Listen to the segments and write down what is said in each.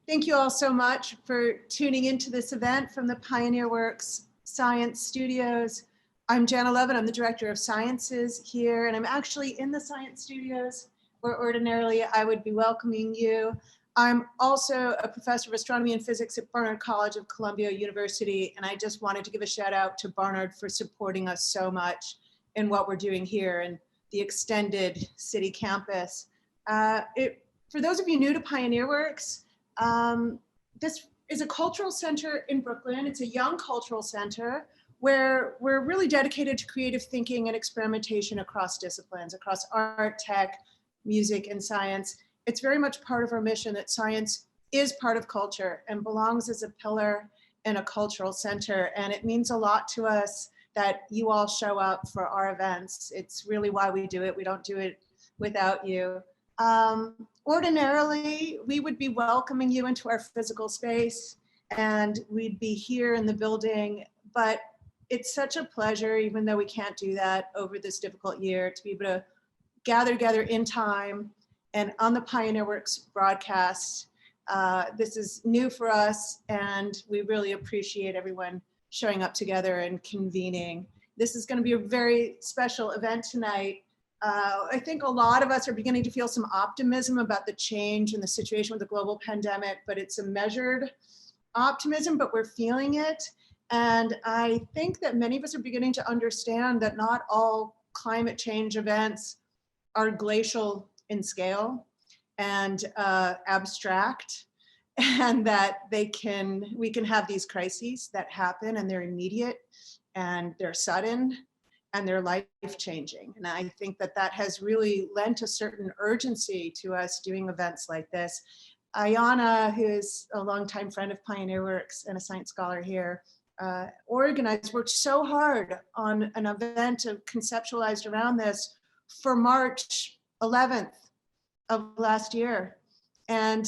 Thank you all so much for tuning into this event from the Pioneer Works Science Studios. I'm Jana Levin, I'm the Director of Sciences here, and I'm actually in the Science Studios where ordinarily I would be welcoming you. I'm also a professor of astronomy and physics at Barnard College of Columbia University, and I just wanted to give a shout out to Barnard for supporting us so much in what we're doing here in the extended city campus. For those of you new to Pioneer Works, this is a cultural center in Brooklyn. It's a young cultural center where we're really dedicated to creative thinking and experimentation across disciplines, across art, tech, music, and science. It's very much part of our mission that science is part of culture and belongs as a pillar in a cultural center. And it means a lot to us that you all show up for our events. It's really why we do it. We don't do it without you. Ordinarily, we would be welcoming you into our physical space and we'd be here in the building, but it's such a pleasure, even though we can't do that over this difficult year, to be able to gather together in time and on the Pioneer Works broadcast. This is new for us and we really appreciate everyone showing up together and convening. This is going to be a very special event tonight. I think a lot of us are beginning to feel some optimism about the change in the situation with the global pandemic, but it's a measured optimism, but we're feeling it. And I think that many of us are beginning to understand that not all climate change events are glacial in scale and abstract, and that we can have these crises that happen and they're immediate and they're sudden and they're life-changing. And I think that that has really lent a certain urgency to us doing events like this. Ayanna, who is a longtime friend of Pioneer Works and a science scholar here, worked so hard on an event conceptualized around this for March 11th of last year. And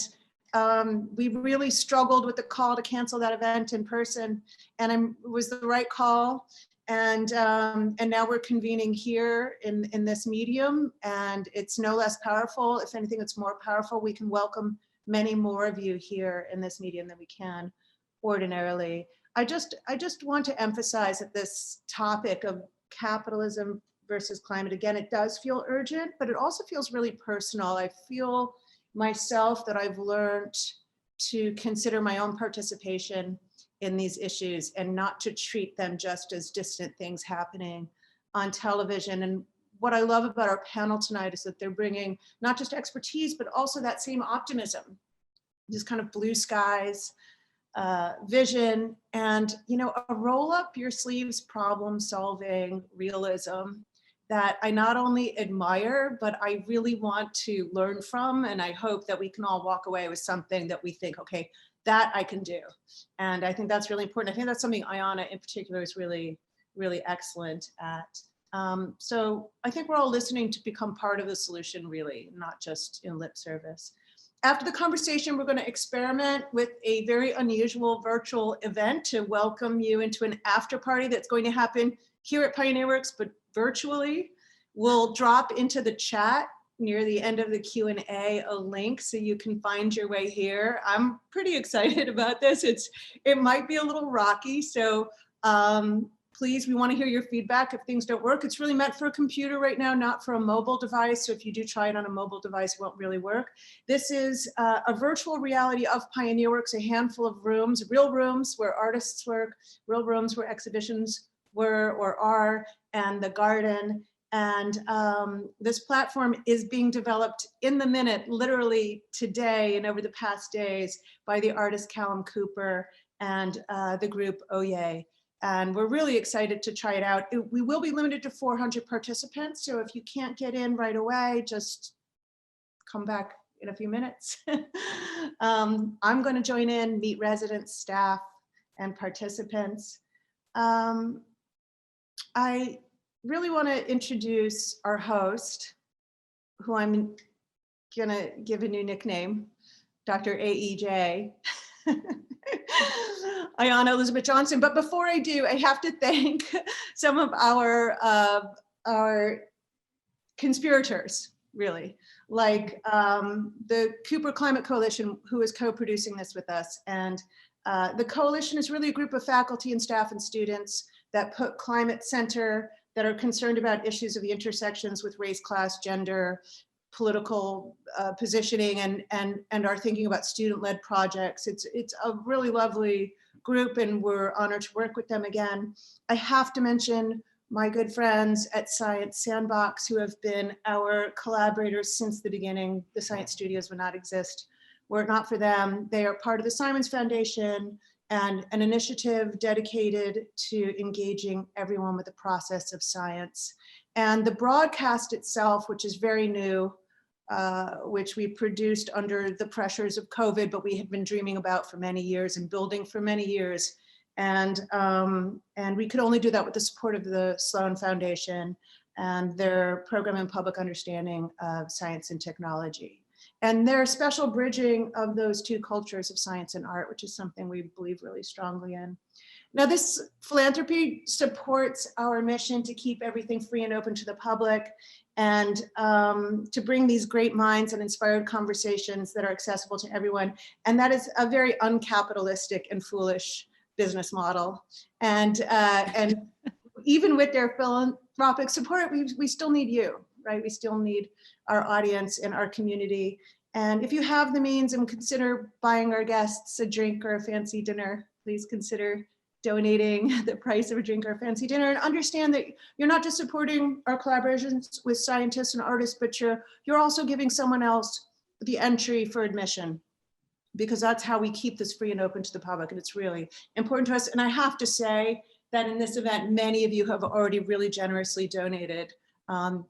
we really struggled with the call to cancel that event in person, and it was the right call. And now we're convening here in this medium, and it's no less powerful. If anything, it's more powerful. We can welcome many more of you here in this medium than we can ordinarily. I just want to emphasize that this topic of capitalism versus climate, again, it does feel urgent, but it also feels really personal. I feel myself that I've learned to consider my own participation in these issues and not to treat them just as distant things happening on television. And what I love about our panel tonight is that they're bringing not just expertise, but also that same optimism, this kind of blue skies, vision, and a roll up your sleeves problem solving realism that I not only admire, but I really want to learn from. And I hope that we can all walk away with something that we think, okay, that I can do. And I think that's really important. I think that's something Ayanna in particular is really, really excellent at. So I think we're all listening to become part of the solution, really, not just in lip service. After the conversation, we're going to experiment with a very unusual virtual event to welcome you into an after party that's going to happen here at Pioneer Works, but virtually. We'll drop into the chat near the end of the Q&A a link so you can find your way here. I'm pretty excited about this. It might be a little rocky, so please, we want to hear your feedback if things don't work. It's really meant for a computer right now, not for a mobile device. So if you do try it on a mobile device, it won't really work. This is a virtual reality of Pioneer Works, a handful of rooms, real rooms where artists work, real rooms where exhibitions were or are, and the garden. And this platform is being developed in the minute, literally today and over the past days, by the artist Callum Cooper and the group Oye. And we're really excited to try it out. We will be limited to 400 participants. So if you can't get in right away, just come back in a few minutes. I'm going to join in, meet residents, staff, and participants. I really want to introduce our host, who I'm going to give a new nickname, Dr. AEJ. Ayana Elizabeth Johnson. But before I do, I have to thank some of our conspirators, really. like the Cooper Climate Coalition, who is co-producing this with us. And the coalition is really a group of faculty and staff and students that put climate center, that are concerned about issues of the intersections with race, class, gender, political positioning, and are thinking about student-led projects. It's a really lovely group, and we're honored to work with them again. I have to mention my good friends at Science Sandbox, who have been our collaborators since the beginning. The Science Studios would not exist were it not for them. They are part of the Simons Foundation and an initiative dedicated to engaging everyone with the process of science. And the broadcast itself, which is very new, which we produced under the pressures of COVID, but we had been dreaming about for many years and building for many years. And we could only do that with the support of the Sloan Foundation and their program in public understanding of science and technology. And their special bridging of those two cultures of science and art, which is something we believe really strongly in. Now, this philanthropy supports our mission to keep everything free and open to the public, and to bring these great minds and inspired conversations that are accessible to everyone. And that is a very uncapitalistic and foolish business model. And even with their philanthropic support, we still need you, right? We still need our audience and our community. And if you have the means and consider buying our guests a drink or a fancy dinner, please consider donating the price of a drink or a fancy dinner, and understand that you're not just supporting our collaborations with scientists and artists, but you're also giving someone else the entry for admission, because that's how we keep this free and open to the public. And it's really important to us. And I have to say that in this event, many of you have already really generously donated,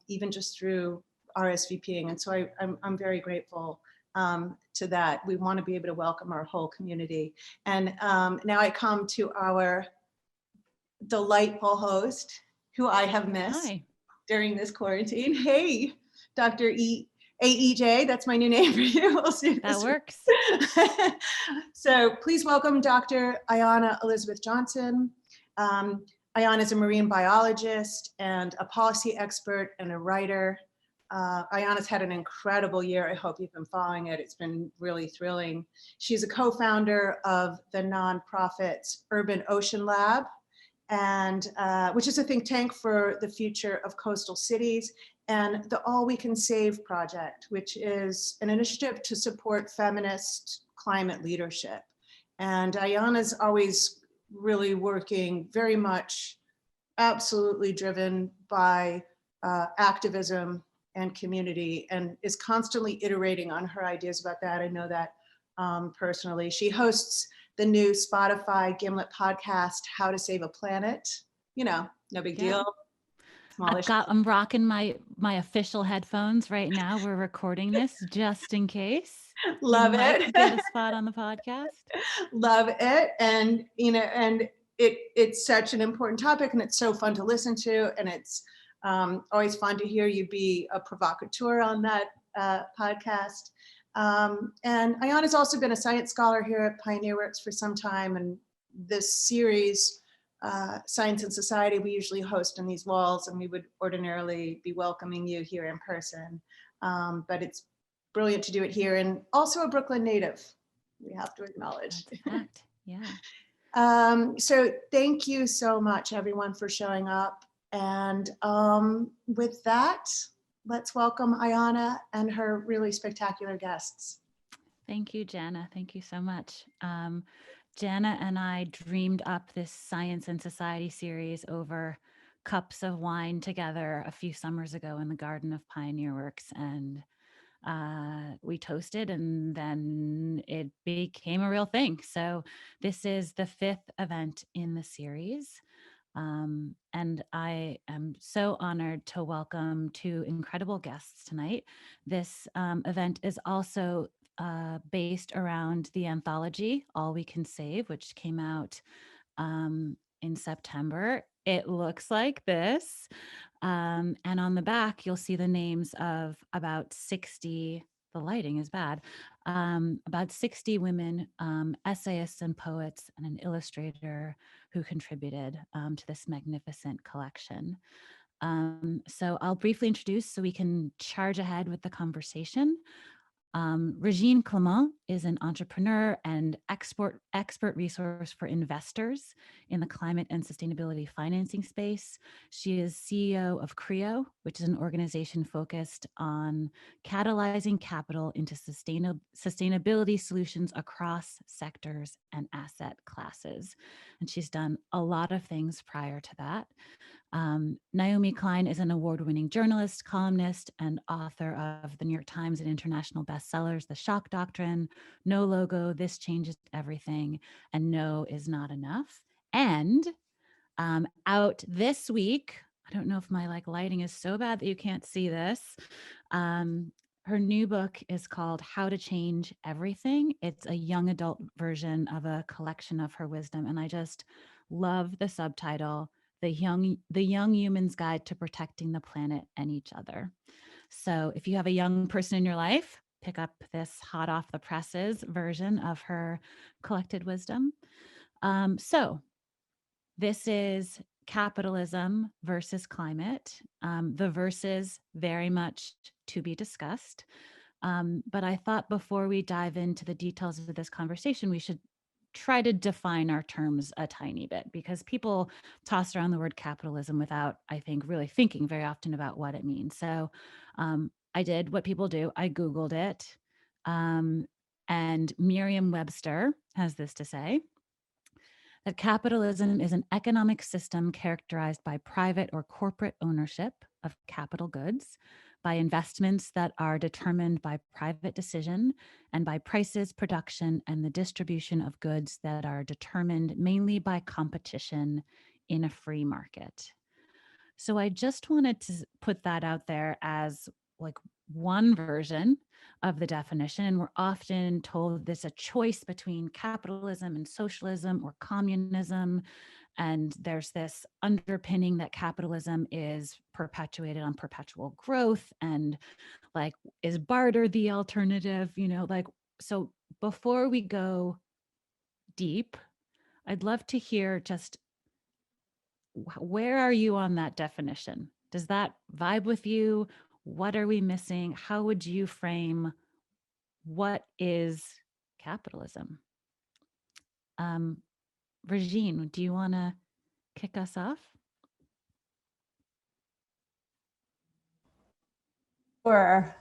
even just through RSVPing. And so I'm very grateful to that. We want to be able to welcome our whole community. And now I come to our delightful host, who I have missed during this quarantine. Hey, Dr. AEJ, that's my new name for you. We'll see if that works. So please welcome Dr. Ayana Elizabeth Johnson. Ayanna is a marine biologist and a policy expert and a writer. Ayanna's had an incredible year. I hope you've been following it. It's been really thrilling. She's a co-founder of the nonprofit Urban Ocean Lab, and which is a think tank for the future of coastal cities, and the All We Can Save project, which is an initiative to support feminist climate leadership. And Ayanna's always really working very much, absolutely driven by activism and community, and is constantly iterating on her ideas about that. I know that personally. She hosts the new Spotify Gimlet podcast, How to Save a Planet. You know, no big deal. I'm rocking my official headphones right now. We're recording this just in case. Love it. Get a spot on the podcast. Love it. And you know, and it's such an important topic, and it's so fun to listen to, and it's always fun to hear you be a provocateur on that podcast. And Ayanna's also been a science scholar here at Pioneer Works for some time, and this series, Science and Society, we usually host in these walls, and we would ordinarily be welcoming you here in person. But it's brilliant to do it here, and also a Brooklyn native, we have to acknowledge. Yeah. So thank you so much, everyone, for showing up. And with that, let's welcome Ayanna and her really spectacular guests. Thank you, Jana. Thank you so much. Jana and I dreamed up this Science and Society series over cups of wine together a few summers ago in the garden of Pioneer Works, and we toasted, and then it became a real thing. So this is the 5th event in the series. And I am so honored to welcome 2 incredible guests tonight. This event is also based around the anthology, All We Can Save, which came out in September. It looks like this. And on the back, you'll see the names of about 60, the lighting is bad, about 60 women, essayists and poets, and an illustrator who contributed to this magnificent collection. So I'll briefly introduce so we can charge ahead with the conversation. Régine Clément is an entrepreneur and expert resource for investors in the climate and sustainability financing space. She is CEO of CREO, which is an organization focused on catalyzing capital into sustainability solutions across sectors and asset classes. And she's done a lot of things prior to that. Naomi Klein is an award-winning journalist, columnist, and author of the New York Times and international bestsellers, The Shock Doctrine, No Logo, This Changes Everything, and No is Not Enough. And out this week, I don't know if my lighting is so bad that you can't see this. Her new book is called How to Change Everything. It's a young adult version of a collection of her wisdom. And I just love the subtitle, The Young Human's Guide to Protecting the Planet and Each Other. So if you have a young person in your life, pick up this hot off the presses version of her collected wisdom. So this is capitalism versus climate. The verses very much to be discussed. But I thought before we dive into the details of this conversation, we should try to define our terms a tiny bit, because people toss around the word capitalism without, I think, really thinking very often about what it means. So I did what people do. I Googled it. And Merriam-Webster has this to say: that capitalism is an economic system characterized by private or corporate ownership of capital goods, by investments that are determined by private decision, and by prices, production, and the distribution of goods that are determined mainly by competition in a free market. So I just wanted to put that out there as one version of the definition. And we're often told there's a choice between capitalism and socialism or communism. And there's this underpinning that capitalism is perpetuated on perpetual growth, and is barter the alternative, so before we go deep, I'd love to hear just where are you on that definition? Does that vibe with you? What are we missing? How would you frame what is capitalism? Régine, do you want to kick us off? Sure.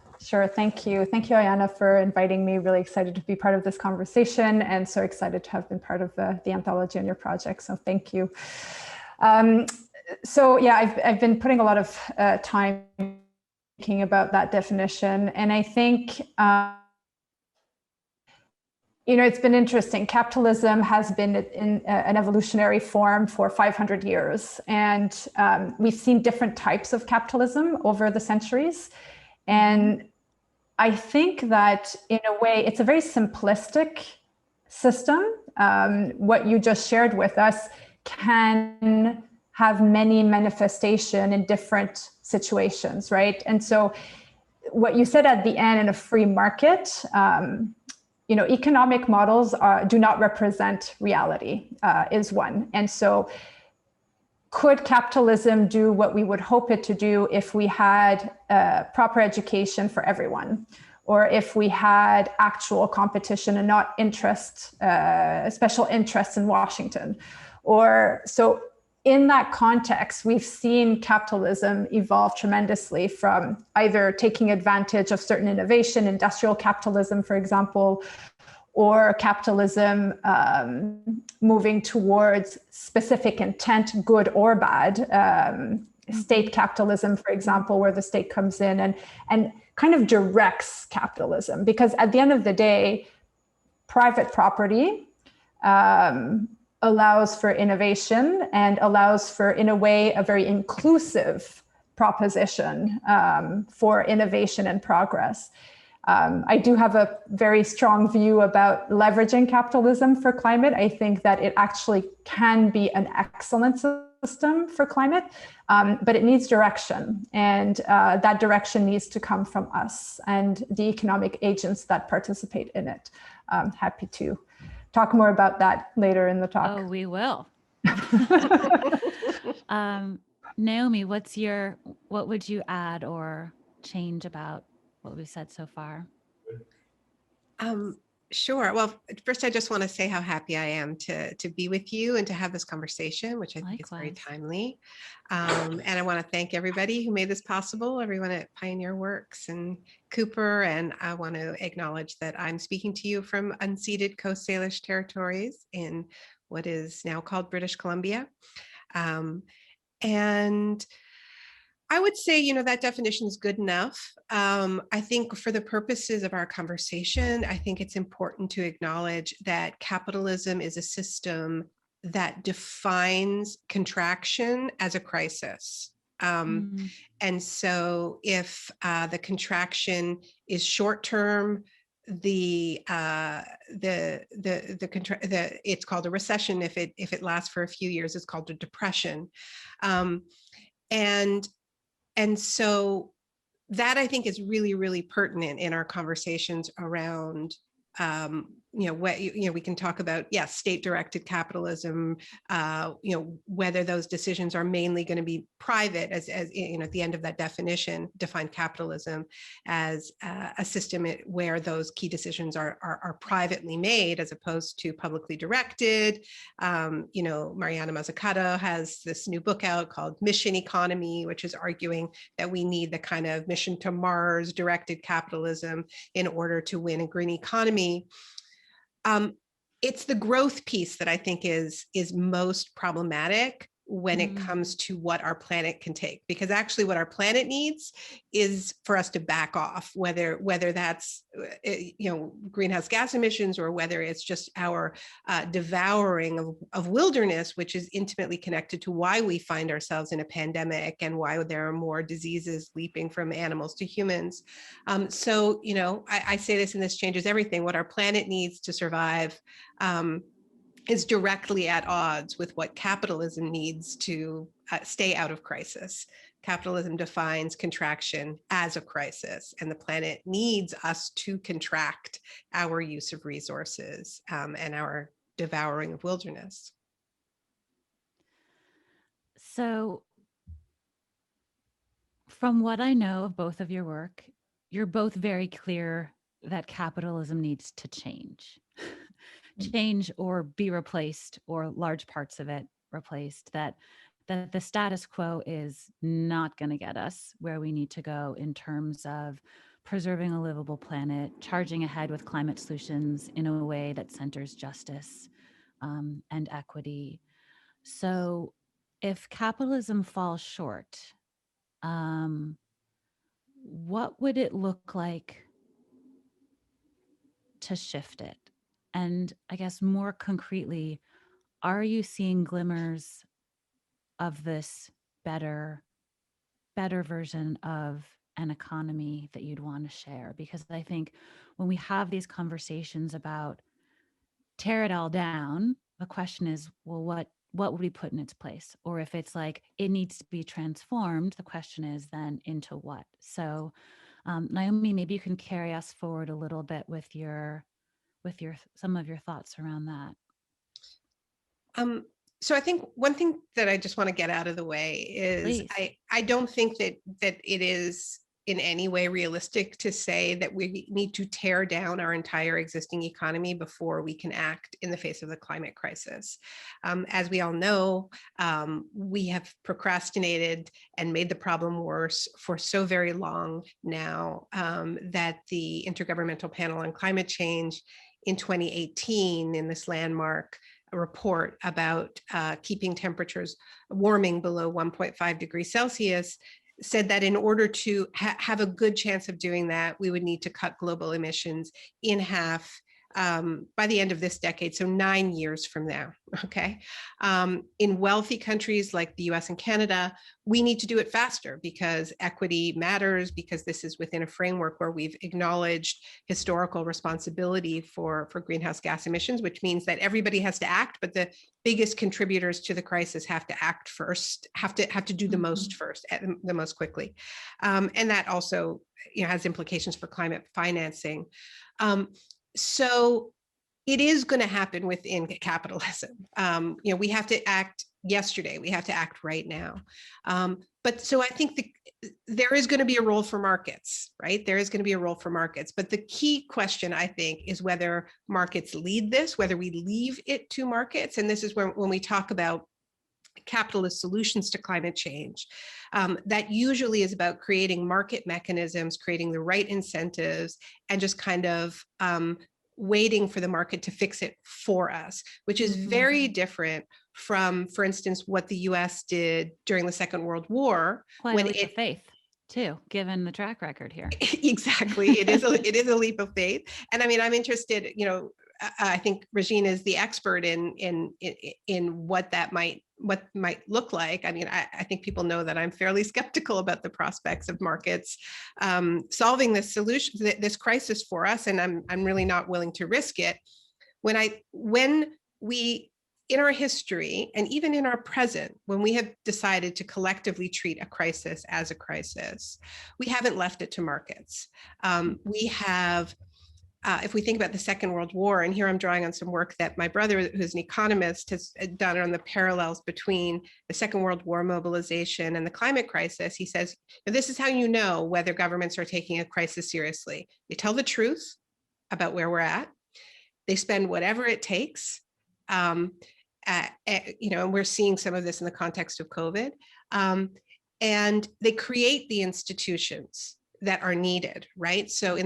Thank you. Thank you, Ayanna, for inviting me. Really excited to be part of this conversation, and so excited to have been part of the anthology on your project. So thank you. So yeah, I've been putting a lot of time thinking about that definition, and I think it's been interesting. Capitalism has been in an evolutionary form for 500 years, and we've seen different types of capitalism over the centuries. And I think that in a way, it's a very simplistic system. What you just shared with us can have many manifestations in different situations, right? And so what you said at the end, in a free market, economic models do not represent reality, is one. And so could capitalism do what we would hope it to do if we had proper education for everyone, or if we had actual competition and not special interests in Washington? Or so in that context, we've seen capitalism evolve tremendously from either taking advantage of certain innovation, industrial capitalism, for example, or capitalism moving towards specific intent, good or bad. State capitalism, for example, where the state comes in and kind of directs capitalism. Because at the end of the day, private property allows for innovation and allows for, in a way, a very inclusive proposition for innovation and progress. I do have a very strong view about leveraging capitalism for climate. I think that it actually can be an excellent system for climate, but it needs direction. And that direction needs to come from us and the economic agents that participate in it. I'm happy to talk more about that later in the talk. Oh, we will. Naomi, what would you add or change about what we've said so far? Sure. Well, first, I just want to say how happy I am to be with you and to have this conversation, which I think is very Likewise. timely. And I want to thank everybody who made this possible, everyone at Pioneer Works and Cooper. And I want to acknowledge that I'm speaking to you from unceded Coast Salish territories in what is now called British Columbia. And I would say, that definition is good enough. I think for the purposes of our conversation, I think it's important to acknowledge that capitalism is a system that defines contraction as a crisis. And so if the contraction is short-term, it's called a recession. If it lasts for a few years, it's called a depression. And so that I think is really, really pertinent in our conversations around, we can talk about, state-directed capitalism, whether those decisions are mainly going to be private, as at the end of that definition, define capitalism as a system where those key decisions are privately made as opposed to publicly directed. Mariana Mazzucato has this new book out called Mission Economy, which is arguing that we need the kind of mission to Mars directed capitalism in order to win a green economy. It's the growth piece that I think is most problematic when it comes to what our planet can take, because actually what our planet needs is for us to back off, whether that's greenhouse gas emissions or whether it's just our devouring of wilderness, which is intimately connected to why we find ourselves in a pandemic and why there are more diseases leaping from animals to humans. So I say this, and this changes everything. What our planet needs to survive is directly at odds with what capitalism needs to stay out of crisis. Capitalism defines contraction as a crisis, and the planet needs us to contract our use of resources and our devouring of wilderness. So, from what I know of both of your work, you're both very clear that capitalism needs to change. Change or be replaced, or large parts of it replaced, that the status quo is not going to get us where we need to go in terms of preserving a livable planet, charging ahead with climate solutions in a way that centers justice and equity. So if capitalism falls short, what would it look like to shift it? And I guess more concretely, are you seeing glimmers of this better version of an economy that you'd want to share? Because I think when we have these conversations about tear it all down, the question is, well, what would we put in its place? Or if it's like it needs to be transformed, the question is then into what? So Naomi, maybe you can carry us forward a little bit with some of your thoughts around that. So I think one thing that I just want to get out of the way is I don't think that it is in any way realistic to say that we need to tear down our entire existing economy before we can act in the face of the climate crisis. As we all know, we have procrastinated and made the problem worse for so very long now that the Intergovernmental Panel on Climate Change in 2018, in this landmark report about keeping temperatures warming below 1.5 degrees Celsius, said that in order to have a good chance of doing that, we would need to cut global emissions in half by the end of this decade, so 9 years from now, okay? In wealthy countries like the US and Canada, we need to do it faster because equity matters, because this is within a framework where we've acknowledged historical responsibility for greenhouse gas emissions, which means that everybody has to act, but the biggest contributors to the crisis have to act first, have to do the most first, the most quickly. And that also has implications for climate financing. So, it is going to happen within capitalism. We have to act yesterday. We have to act right now. But so I think there is going to be a role for markets, right? There is going to be a role for markets. But the key question, I think, is whether markets lead this, whether we leave it to markets. And this is where, when we talk about capitalist solutions to climate change, that usually is about creating market mechanisms, creating the right incentives, and just kind of waiting for the market to fix it for us, which is very different from, for instance, what the US did during the Second World War. Quite a leap of faith, too, given the track record here. Exactly. It is a leap of faith. And I mean, I'm interested, I think Régine is the expert in what that might look like. I mean, I think people know that I'm fairly skeptical about the prospects of markets solving this this crisis for us, and I'm really not willing to risk it. When we in our history, and even in our present, when we have decided to collectively treat a crisis as a crisis, we haven't left it to markets. We have. If we think about the Second World War, and here I'm drawing on some work that my brother, who's an economist, has done on the parallels between the Second World War mobilization and the climate crisis, he says, this is how you know whether governments are taking a crisis seriously. They tell the truth about where we're at. They spend whatever it takes. And we're seeing some of this in the context of COVID. And they create the institutions that are needed, right? So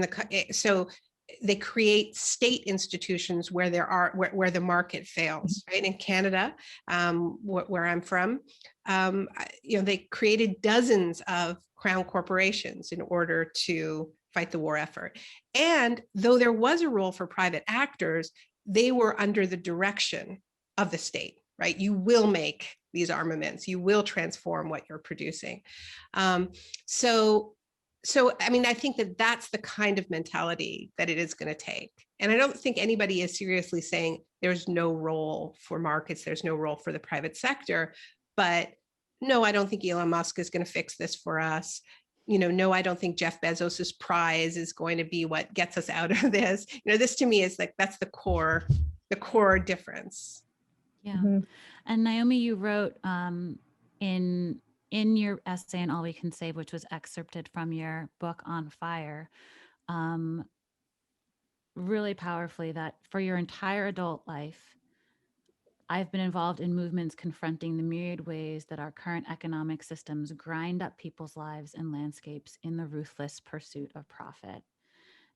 they create state institutions where where the market fails, right? In Canada, where I'm from, they created dozens of crown corporations in order to fight the war effort. And though there was a role for private actors, they were under the direction of the state, right? You will make these armaments, you will transform what you're producing. So, I mean, I think that that's the kind of mentality that it is going to take. And I don't think anybody is seriously saying there's no role for markets, there's no role for the private sector. But no, I don't think Elon Musk is going to fix this for us. No, I don't think Jeff Bezos's prize is going to be what gets us out of this. This to me is like, that's the core difference. Yeah. And Naomi, you wrote in your essay in All We Can Save, which was excerpted from your book On Fire, really powerfully, that for your entire adult life, I've been involved in movements confronting the myriad ways that our current economic systems grind up people's lives and landscapes in the ruthless pursuit of profit.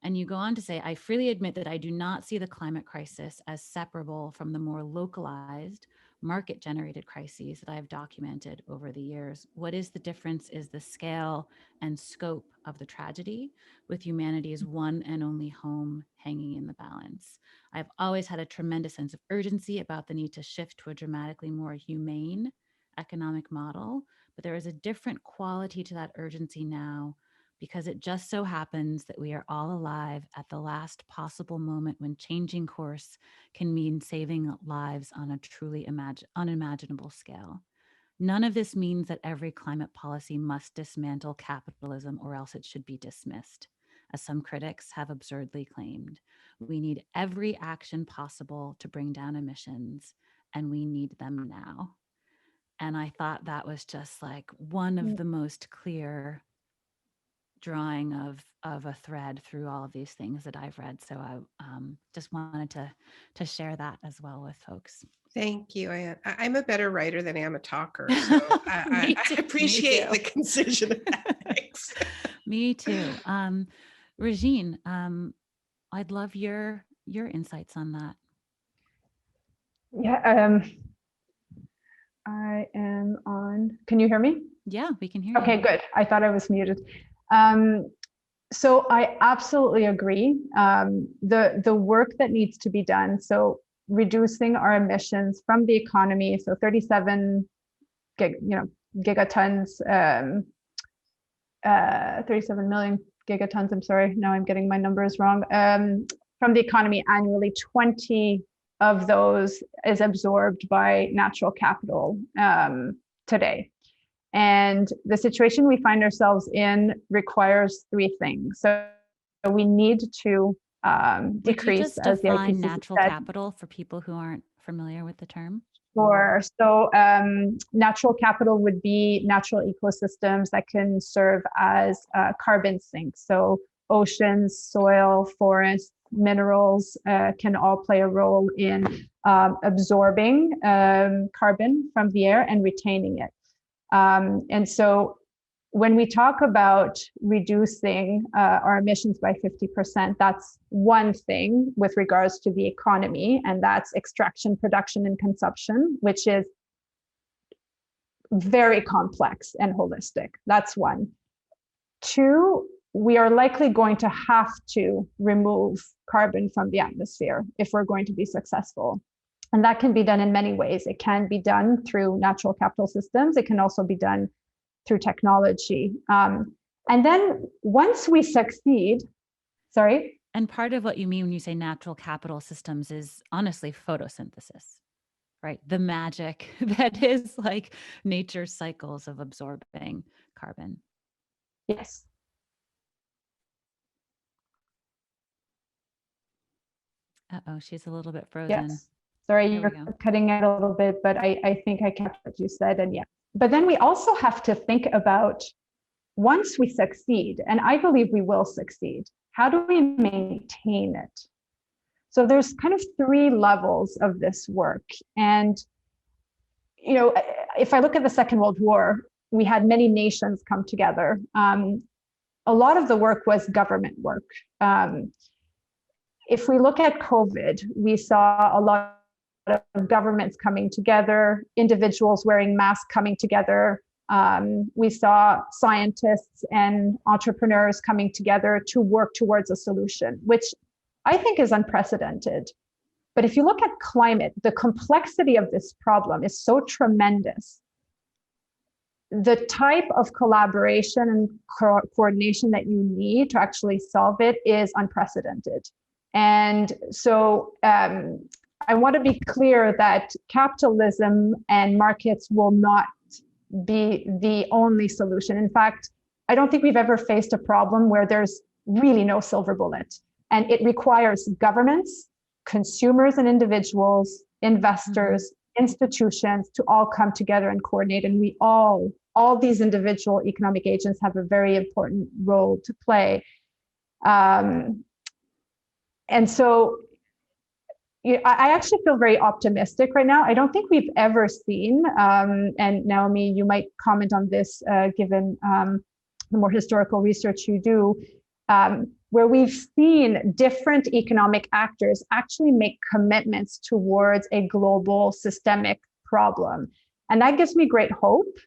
And you go on to say, I freely admit that I do not see the climate crisis as separable from the more localized, market-generated crises that I've documented over the years. What is the difference is the scale and scope of the tragedy, with humanity's one and only home hanging in the balance. I've always had a tremendous sense of urgency about the need to shift to a dramatically more humane economic model, but there is a different quality to that urgency now, because it just so happens that we are all alive at the last possible moment when changing course can mean saving lives on a truly unimaginable scale. None of this means that every climate policy must dismantle capitalism or else it should be dismissed, as some critics have absurdly claimed. We need every action possible to bring down emissions, and we need them now. And I thought that was just like one of the most clear drawing of a thread through all of these things that I've read. So I just wanted to share that as well with folks. Thank you, Ayana. I'm a better writer than I am a talker, so I appreciate the concision of that. Thanks. Me too. Régine, I'd love your insights on that. Yeah, I am on. Can you hear me? Yeah, we can hear you. Okay, good. I thought I was muted. So I absolutely agree. The work that needs to be done, so reducing our emissions from the economy, so 37 gigatons, 37 million gigatons, I'm sorry, now I'm getting my numbers wrong, from the economy annually, 20 of those is absorbed by natural capital today. And the situation we find ourselves in requires three things. So we need to Would you just as the define IPCC natural said. capital for people who aren't familiar with the term? Sure. So natural capital would be natural ecosystems that can serve as carbon sinks. So oceans, soil, forests, minerals can all play a role in absorbing carbon from the air and retaining it. And so when we talk about reducing our emissions by 50%, that's one thing with regards to the economy, and that's extraction, production, and consumption, which is very complex and holistic. That's one. Two, we are likely going to have to remove carbon from the atmosphere if we're going to be successful. And that can be done in many ways. It can be done through natural capital systems. It can also be done through technology. And then once we succeed, sorry? And part of what you mean when you say natural capital systems is honestly photosynthesis, right? The magic that is like nature's cycles of absorbing carbon. Yes. Uh-oh, she's a little bit frozen. Yes. Sorry, There we you're go. cutting out a little bit, but I think I captured what you said. And yeah, but then we also have to think about once we succeed, and I believe we will succeed, how do we maintain it? So there's kind of three levels of this work. And, you know, if I look at the Second World War, we had many nations come together. A lot of the work was government work. If we look at COVID, we saw a lot of governments coming together, individuals wearing masks coming together. We saw scientists and entrepreneurs coming together to work towards a solution, which I think is unprecedented. But if you look at climate, the complexity of this problem is so tremendous. The type of collaboration and coordination that you need to actually solve it is unprecedented. And so I want to be clear that capitalism and markets will not be the only solution. In fact, I don't think we've ever faced a problem where there's really no silver bullet. And it requires governments, consumers and individuals, investors, institutions to all come together and coordinate. And we all these individual economic agents have a very important role to play. And so I actually feel very optimistic right now. I don't think we've ever seen, and Naomi, you might comment on this given the more historical research you do, where we've seen different economic actors actually make commitments towards a global systemic problem. And that gives me great hope.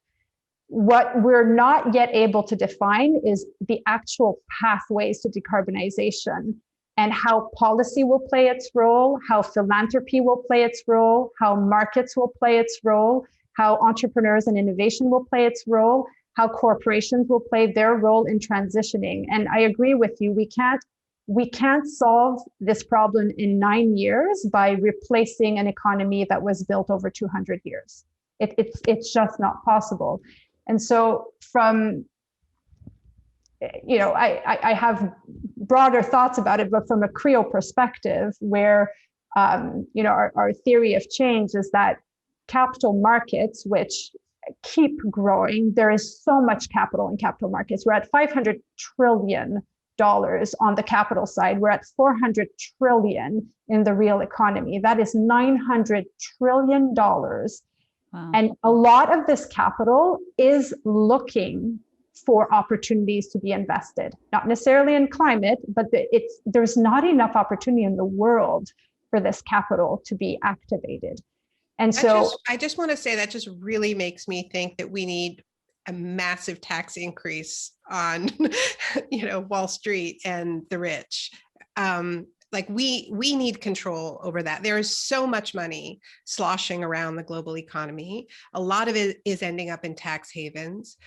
What we're not yet able to define is the actual pathways to decarbonization, and how policy will play its role, how philanthropy will play its role, how markets will play its role, how entrepreneurs and innovation will play its role, how corporations will play their role in transitioning. And I agree with you, we can't solve this problem in 9 years by replacing an economy that was built over 200 years. It's just not possible. And so from, you know, I have broader thoughts about it, but from a Creo perspective, where, you know, our theory of change is that capital markets, which keep growing, there is so much capital in capital markets. We're at $500 trillion on the capital side. We're at 400 trillion in the real economy. That is $900 trillion. Wow. And a lot of this capital is looking for opportunities to be invested, not necessarily in climate, but there's not enough opportunity in the world for this capital to be activated. And so I just want to say that just really makes me think that we need a massive tax increase on, you know, Wall Street and the rich. Like we need control over that. There is so much money sloshing around the global economy. A lot of it is ending up in tax havens.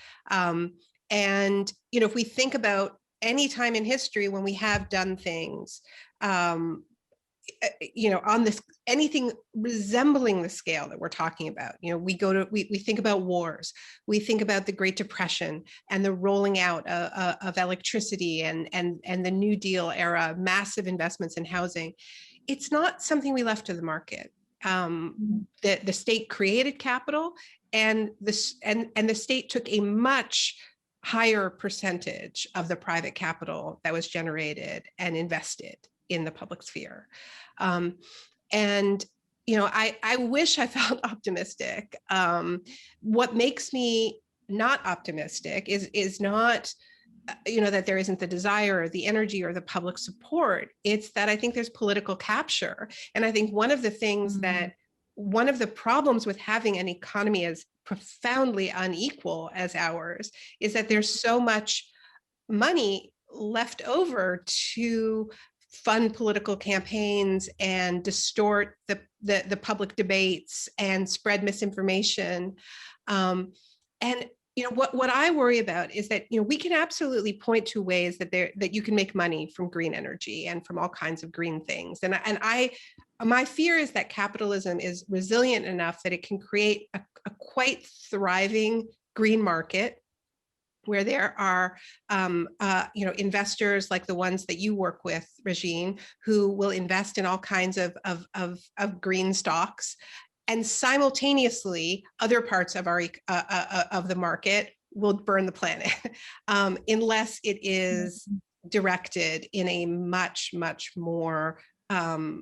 And, you know, if we think about any time in history when we have done things on this, anything resembling the scale that we're talking about. We think about wars, we think about the Great Depression and the rolling out of electricity and the New Deal era, massive investments in housing. It's not something we left to the market. The state created capital, and the state took a much higher percentage of the private capital that was generated and invested in the public sphere. I wish I felt optimistic. What makes me not optimistic is not, that there isn't the desire or the energy or the public support. It's that I think there's political capture. And I think one of the things one of the problems with having an economy as profoundly unequal as ours is that there's so much money left over to fund political campaigns and distort the public debates and spread misinformation. What I worry about is that we can absolutely point to ways that you can make money from green energy and from all kinds of green things. And my fear is that capitalism is resilient enough that it can create a quite thriving green market where there are investors like the ones that you work with, Régine, who will invest in all kinds of green stocks. And simultaneously, other parts of of the market will burn the planet unless it is directed in a much, much more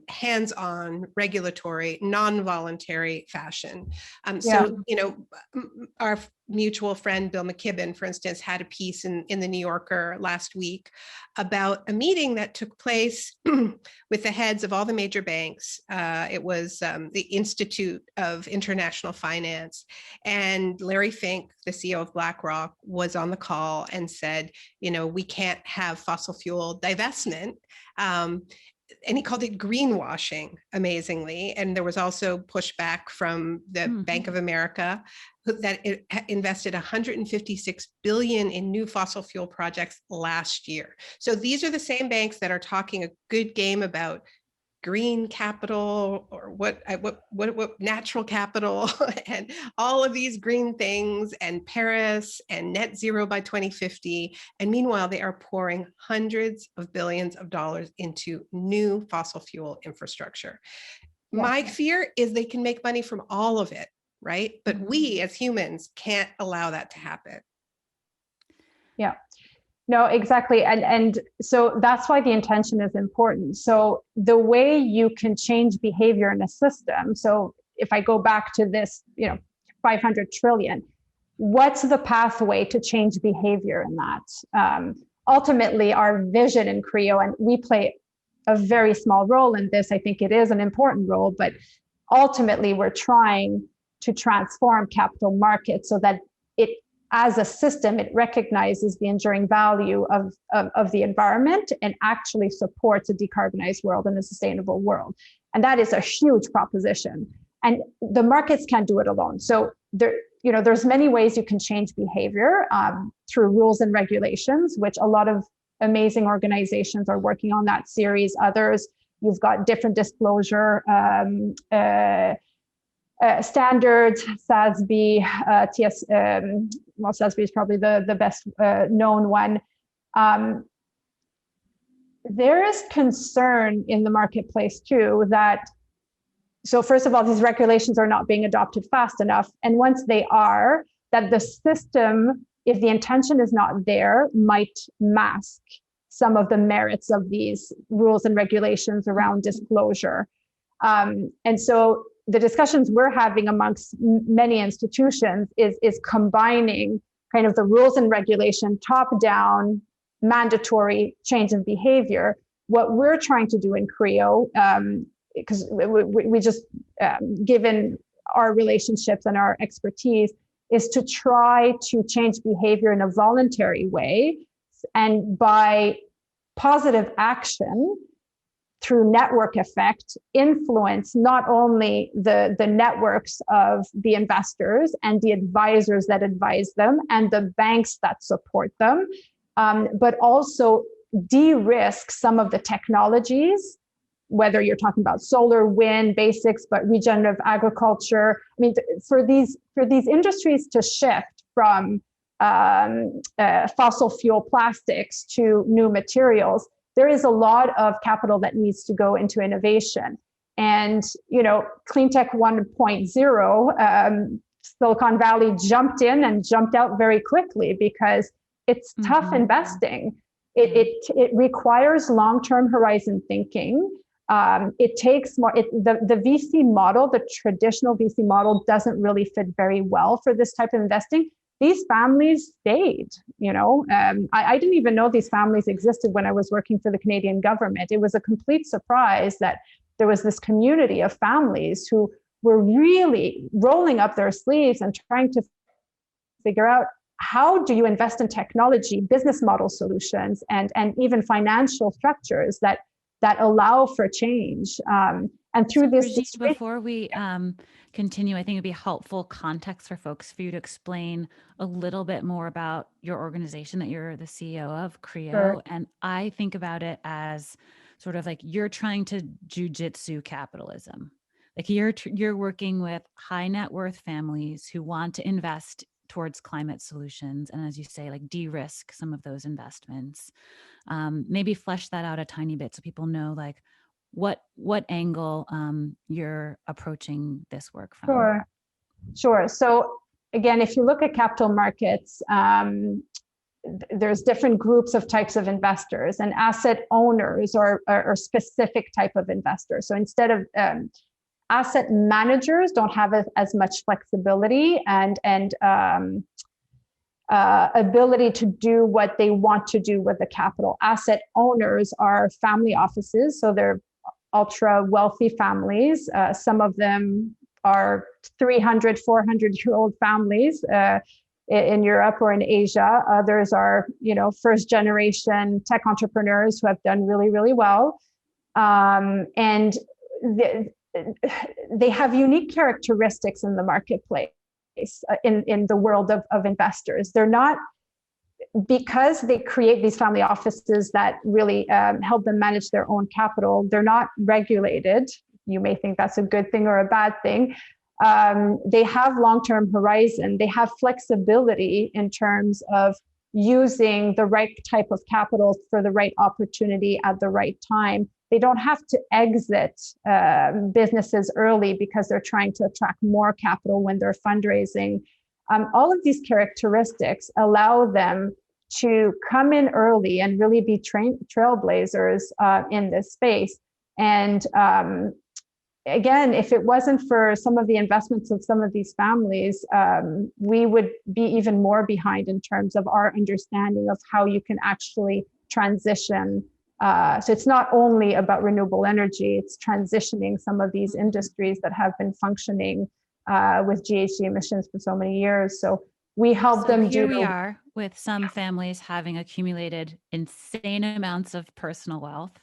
hands-on, regulatory, non-voluntary fashion. Our mutual friend Bill McKibben, for instance, had a piece in the New Yorker last week about a meeting that took place with the heads of all the major banks. It was the Institute of International Finance, and Larry Fink, the CEO of BlackRock, was on the call and said, we can't have fossil fuel divestment. And he called it greenwashing, amazingly. And there was also pushback from the Bank of America that it invested $156 billion in new fossil fuel projects last year. So these are the same banks that are talking a good game about green capital or what natural capital and all of these green things and Paris and net zero by 2050. And meanwhile, they are pouring hundreds of billions of dollars into new fossil fuel infrastructure. Yeah. My fear is they can make money from all of it, right? But we as humans can't allow that to happen. Yeah. No, exactly. And so that's why the intention is important. So the way you can change behavior in a system. So if I go back to this, 500 trillion, what's the pathway to change behavior in that? Ultimately, our vision in CREO, and we play a very small role in this. I think it is an important role, but ultimately we're trying to transform capital markets so that as a system, it recognizes the enduring value of the environment and actually supports a decarbonized world and a sustainable world. And that is a huge proposition. And the markets can't do it alone. So there's many ways you can change behavior through rules and regulations, which a lot of amazing organizations are working on that series. Others, you've got different disclosure standards, SASB, SASB is probably the best known one. There is concern in the marketplace too so first of all, these regulations are not being adopted fast enough. And once they are, that the system, if the intention is not there, might mask some of the merits of these rules and regulations around disclosure. And so the discussions we're having amongst many institutions is combining kind of the rules and regulation, top-down, mandatory change of behavior. What we're trying to do in CREO, because we just, given our relationships and our expertise, is to try to change behavior in a voluntary way, and by positive action, through network effect, influence not only the networks of the investors and the advisors that advise them and the banks that support them, but also de-risk some of the technologies whether you're talking about solar, wind, basics, but regenerative agriculture. I mean, for these industries to shift from fossil fuel plastics to new materials, there is a lot of capital that needs to go into innovation. And, you know, Cleantech 1.0, Silicon Valley jumped in and jumped out very quickly because it's tough investing. It requires long-term horizon thinking. It takes more, the VC model, the traditional VC model doesn't really fit very well for this type of investing. These families stayed, you know. I didn't even know these families existed when I was working for the Canadian government. It was a complete surprise that there was this community of families who were really rolling up their sleeves and trying to figure out, how do you invest in technology, business model solutions, and even financial structures that allow for change? And through this, Régine, before we continue, I think it'd be helpful context for folks for you to explain a little bit more about your organization that you're the CEO of, CREO. Sure. And I think about it as sort of like you're trying to jujitsu capitalism. Like you're working with high net worth families who want to invest towards climate solutions, and as you say, like de-risk some of those investments. Maybe flesh that out a tiny bit so people know like what angle you're approaching this work from. Sure. So again, if you look at capital markets, there's different groups of types of investors, and asset owners are specific type of investors. So instead of asset managers don't have as much flexibility and ability to do what they want to do with the capital. Asset owners are family offices, so they're ultra wealthy families. Some of them are 300, 400-year-old families in Europe or in Asia. Others are, you know, first generation tech entrepreneurs who have done really, really well. And they have unique characteristics in the marketplace, in the world of investors. They're not, because they create these family offices that really help them manage their own capital, they're not regulated. You may think that's a good thing or a bad thing. They have long-term horizon. They have flexibility in terms of using the right type of capital for the right opportunity at the right time. They don't have to exit businesses early because they're trying to attract more capital when they're fundraising. All of these characteristics allow them to come in early and really be trailblazers in this space. And again, if it wasn't for some of the investments of some of these families, we would be even more behind in terms of our understanding of how you can actually transition. So it's not only about renewable energy, it's transitioning some of these industries that have been functioning with GHG emissions for so many years. So we help them do. Here we are with some families having accumulated insane amounts of personal wealth.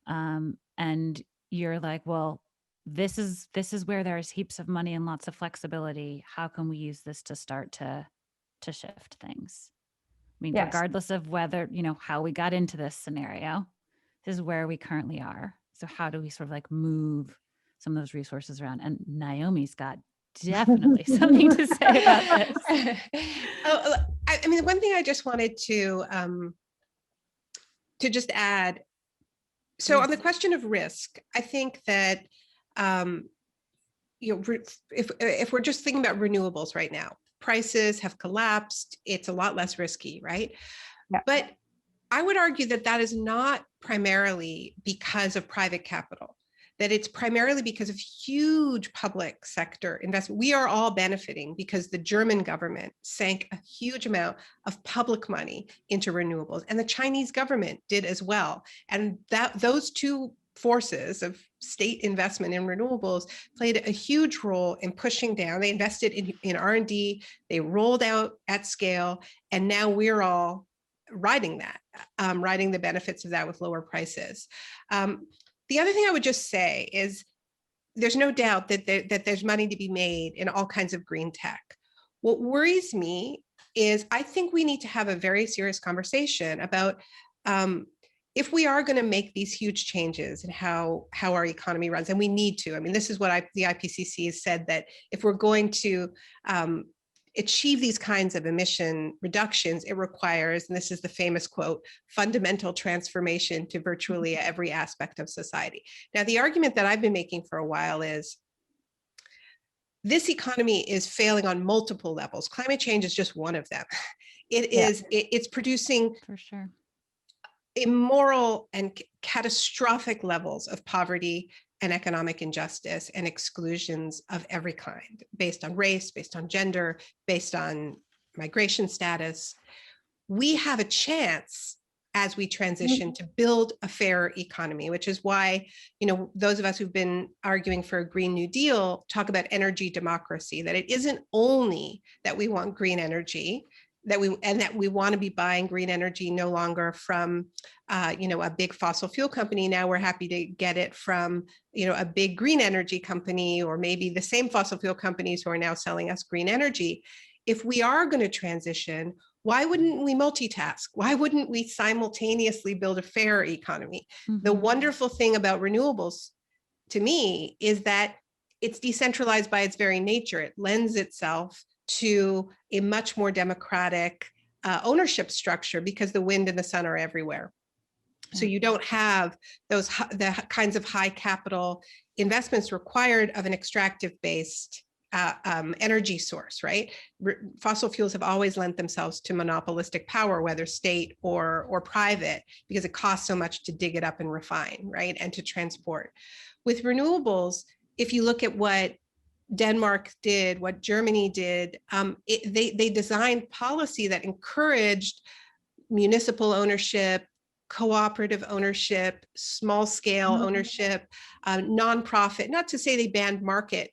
And you're like, well, this is where there's heaps of money and lots of flexibility. How can we use this to start to shift things? I mean, Yes. Regardless of whether, you know, how we got into this scenario, this is where we currently are. So how do we sort of like move some of those resources around? And Naomi's got definitely something to say about this. I mean, one thing I just wanted to just add. So on the question of risk, I think that you know, if we're just thinking about renewables right now, prices have collapsed. It's a lot less risky, right? Yeah. But I would argue that that is not primarily because of private capital, that it's primarily because of huge public sector investment. We are all benefiting because the German government sank a huge amount of public money into renewables, and the Chinese government did as well. And those two forces of state investment in renewables played a huge role in pushing down. They invested in R&D, they rolled out at scale, and now we're all riding that, riding the benefits of that with lower prices. The other thing I would just say is there's no doubt that there's money to be made in all kinds of green tech. What worries me is I think we need to have a very serious conversation about if we are going to make these huge changes in how our economy runs, and we need to, I mean, this is what the IPCC has said, that if we're going to achieve these kinds of emission reductions, it requires, and this is the famous quote, fundamental transformation to virtually every aspect of society. Now, the argument that I've been making for a while is this economy is failing on multiple levels. Climate change is just one of them. It's producing, for sure, immoral and catastrophic levels of poverty and economic injustice and exclusions of every kind, based on race, based on gender, based on migration status. We have a chance as we transition to build a fair economy, which is why, those of us who've been arguing for a Green New Deal talk about energy democracy, that it isn't only that we want green energy, that we want to be buying green energy no longer from, a big fossil fuel company. Now we're happy to get it from, a big green energy company, or maybe the same fossil fuel companies who are now selling us green energy. If we are going to transition, why wouldn't we multitask? Why wouldn't we simultaneously build a fair economy? Mm-hmm. The wonderful thing about renewables, to me, is that it's decentralized by its very nature. It lends itself to a much more democratic ownership structure, because the wind and the sun are everywhere. So you don't have the kinds of high capital investments required of an extractive based energy source, right? Fossil fuels have always lent themselves to monopolistic power, whether state or private, because it costs so much to dig it up and refine, right? And to transport. With renewables, if you look at what Denmark did, what Germany did, they designed policy that encouraged municipal ownership, cooperative ownership, small scale ownership, nonprofit. Not to say they banned market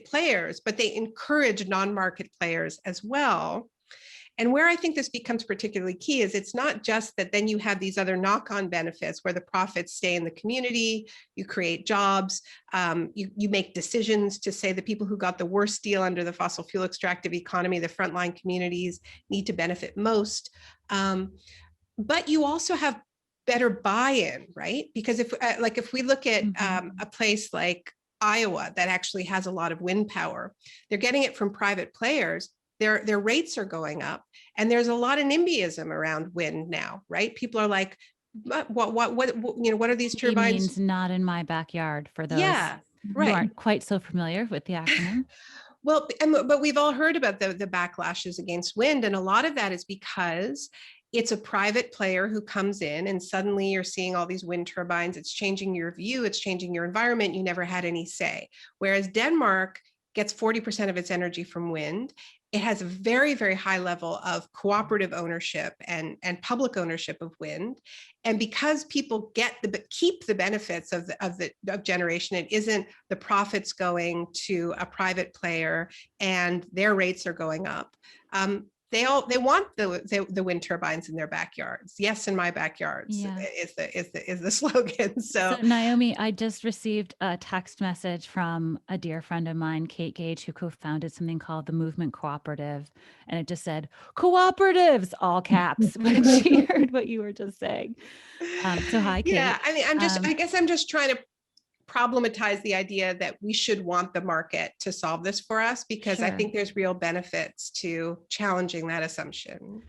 players, but they encourage non-market players as well. And where I think this becomes particularly key is it's not just that then you have these other knock-on benefits where the profits stay in the community, you create jobs, you make decisions to say the people who got the worst deal under the fossil fuel extractive economy, the frontline communities, need to benefit most. But you also have better buy-in, right? Because if we look at a place like Iowa that actually has a lot of wind power, they're getting it from private players. Their rates are going up, and there's a lot of NIMBYism around wind now, right? People are like, what are these turbines? It means not in my backyard, for those who aren't quite so familiar with the acronym. Well, but we've all heard about the backlashes against wind, and a lot of that is because it's a private player who comes in, and suddenly you're seeing all these wind turbines. It's changing your view, it's changing your environment. You never had any say. Whereas Denmark gets 40% of its energy from wind. It has a very, very high level of cooperative ownership and public ownership of wind. And because people keep the benefits of generation, it isn't the profits going to a private player and their rates are going up. They want the wind turbines in their backyards. Yes, in my backyards is the slogan. So Naomi, I just received a text message from a dear friend of mine, Kate Gage, who co-founded something called the Movement Cooperative, and it just said "cooperatives" all caps when she heard what you were just saying. So hi, Kate. Yeah, I mean, I guess I'm just trying to problematize the idea that we should want the market to solve this for us, because I think there's real benefits to challenging that assumption.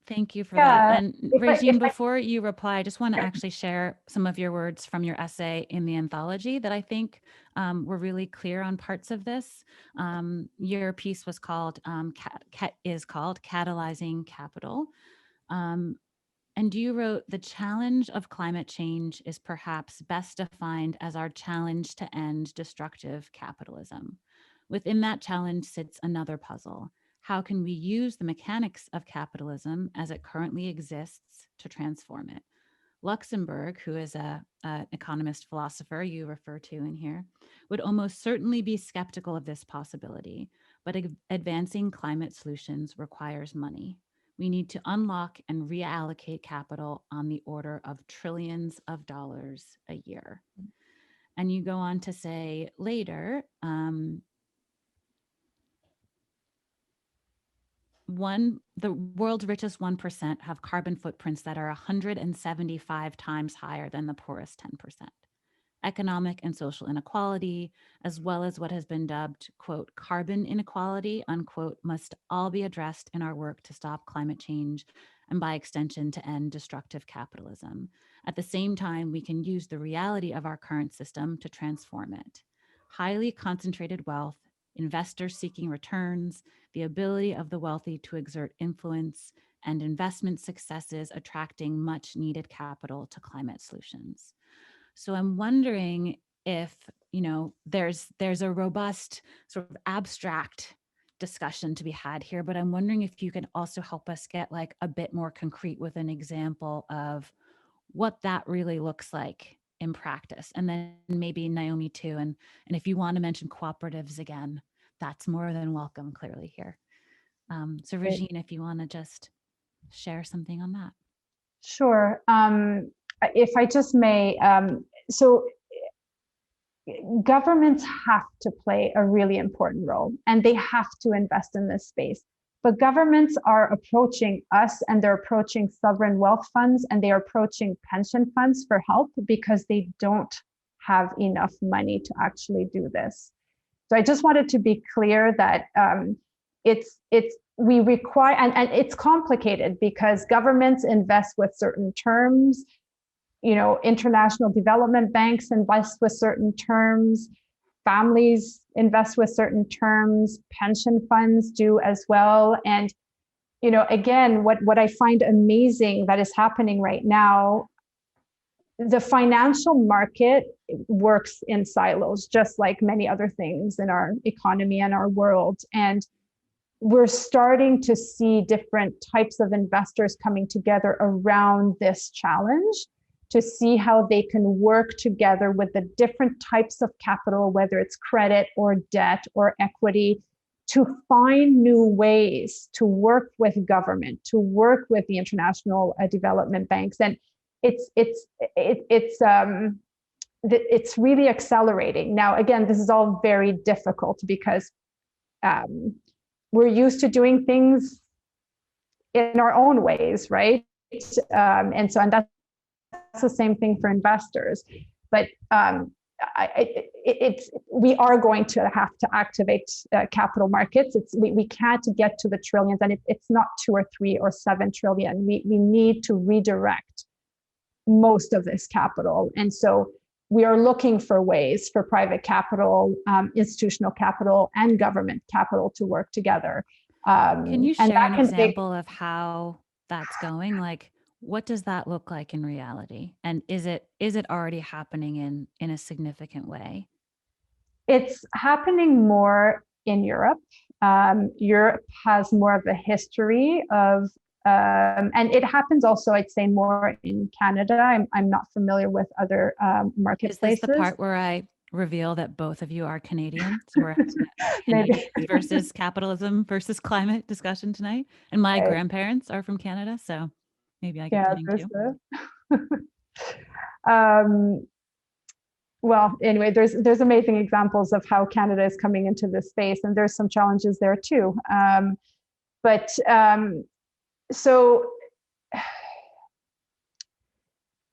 Thank you for that. And Régine, before you reply, I just want to actually share some of your words from your essay in the anthology that I think were really clear on parts of this. Your piece was called, Catalyzing Capital. And you wrote, the challenge of climate change is perhaps best defined as our challenge to end destructive capitalism. Within that challenge sits another puzzle. How can we use the mechanics of capitalism as it currently exists to transform it? Luxemburg, who is an economist philosopher you refer to in here, would almost certainly be skeptical of this possibility, but advancing climate solutions requires money. We need to unlock and reallocate capital on the order of trillions of dollars a year. And you go on to say later, the world's richest 1% have carbon footprints that are 175 times higher than the poorest 10%. Economic and social inequality, as well as what has been dubbed, quote, carbon inequality, unquote, must all be addressed in our work to stop climate change and by extension to end destructive capitalism. At the same time, we can use the reality of our current system to transform it. Highly concentrated wealth, investors seeking returns, the ability of the wealthy to exert influence, and investment successes attracting much needed capital to climate solutions. So I'm wondering if, there's a robust sort of abstract discussion to be had here, but I'm wondering if you can also help us get like a bit more concrete with an example of what that really looks like in practice. And then maybe Naomi too. And if you want to mention cooperatives again, that's more than welcome clearly here. So Régine, if you want to just share something on that. Sure. If I just may, so governments have to play a really important role and they have to invest in this space. But governments are approaching us and they're approaching sovereign wealth funds and they're approaching pension funds for help because they don't have enough money to actually do this. So I just wanted to be clear that we require, and it's complicated because governments invest with certain terms, international development banks invest with certain terms, families invest with certain terms, pension funds do as well. And, again, what I find amazing that is happening right now, the financial market works in silos, just like many other things in our economy and our world. And we're starting to see different types of investors coming together around this challenge to see how they can work together with the different types of capital, whether it's credit or debt or equity, to find new ways to work with government, to work with the international development banks. And it's really accelerating. Now, again, this is all very difficult because we're used to doing things in our own ways, right? And that's the same thing for investors. But we are going to have to activate capital markets. We can't get to the trillions, and it's not 2 or 3 or 7 trillion. We need to redirect most of this capital. And so we are looking for ways for private capital, institutional capital, and government capital to work together. Can you share an example of how that's going? Like, what does that look like in reality? And is it already happening in a significant way? It's happening more in Europe. Europe has more of a history of, and it happens also, I'd say, more in Canada. I'm not familiar with other marketplaces. Is this the part where I reveal that both of you are Canadians? We're having versus capitalism versus climate discussion tonight. And my grandparents are from Canada, so maybe I get too. Well, anyway, there's amazing examples of how Canada is coming into this space, and there's some challenges there too.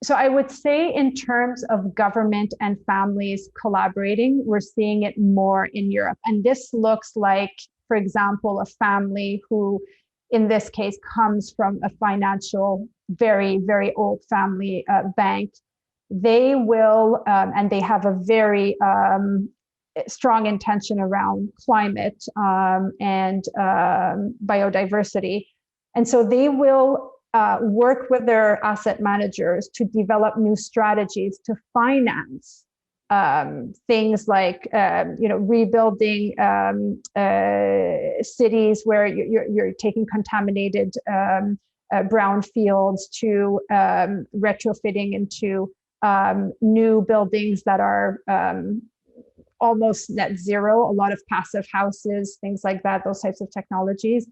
So I would say in terms of government and families collaborating, we're seeing it more in Europe. And this looks like, for example, a family who, in this case, comes from a financial, very, very old family bank. They will, and they have a very strong intention around climate and biodiversity. And so they will work with their asset managers to develop new strategies to finance things like rebuilding cities where you're taking contaminated brownfields to retrofitting into new buildings that are almost net zero, a lot of passive houses, things like that, those types of technologies.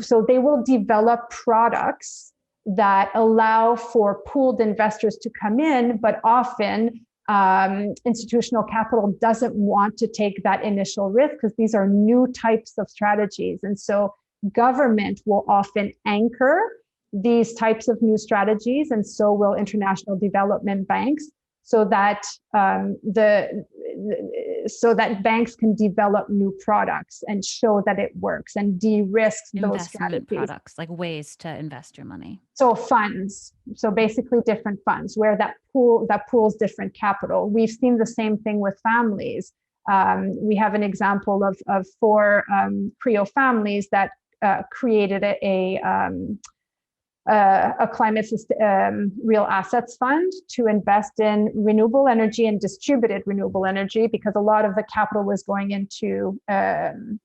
So they will develop products that allow for pooled investors to come in, but often institutional capital doesn't want to take that initial risk because these are new types of strategies. And so government will often anchor these types of new strategies, and so will international development banks, so that so that banks can develop new products and show that it works and de-risk those strategies. Products, like ways to invest your money. So funds, so basically different funds where that pools different capital. We've seen the same thing with families. We have an example of 4 Creole families that created a climate real assets fund to invest in renewable energy and distributed renewable energy, because a lot of the capital was going into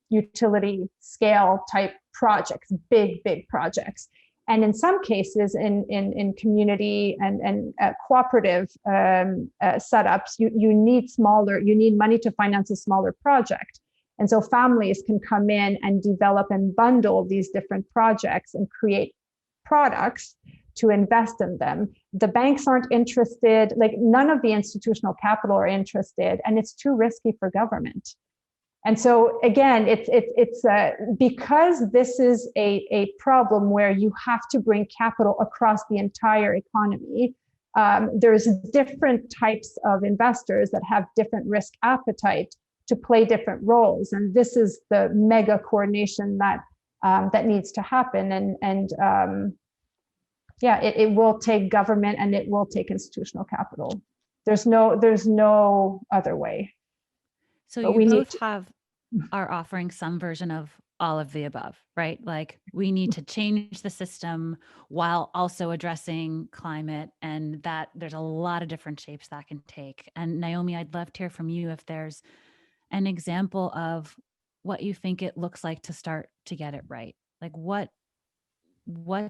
utility scale type projects, big projects. And in some cases, in community and cooperative setups, you need money to finance a smaller project. And so families can come in and develop and bundle these different projects and create products to invest in them. The banks aren't interested, like none of the institutional capital are interested, and it's too risky for government. And so again, it's because this is a problem where you have to bring capital across the entire economy. There's different types of investors that have different risk appetite to play different roles, and this is the mega coordination that needs to happen. It will take government and it will take institutional capital. There's no other way. So you both are offering some version of all of the above, right? Like we need to change the system while also addressing climate, and that there's a lot of different shapes that can take. And Naomi, I'd love to hear from you if there's an example of what you think it looks like to start to get it right. Like what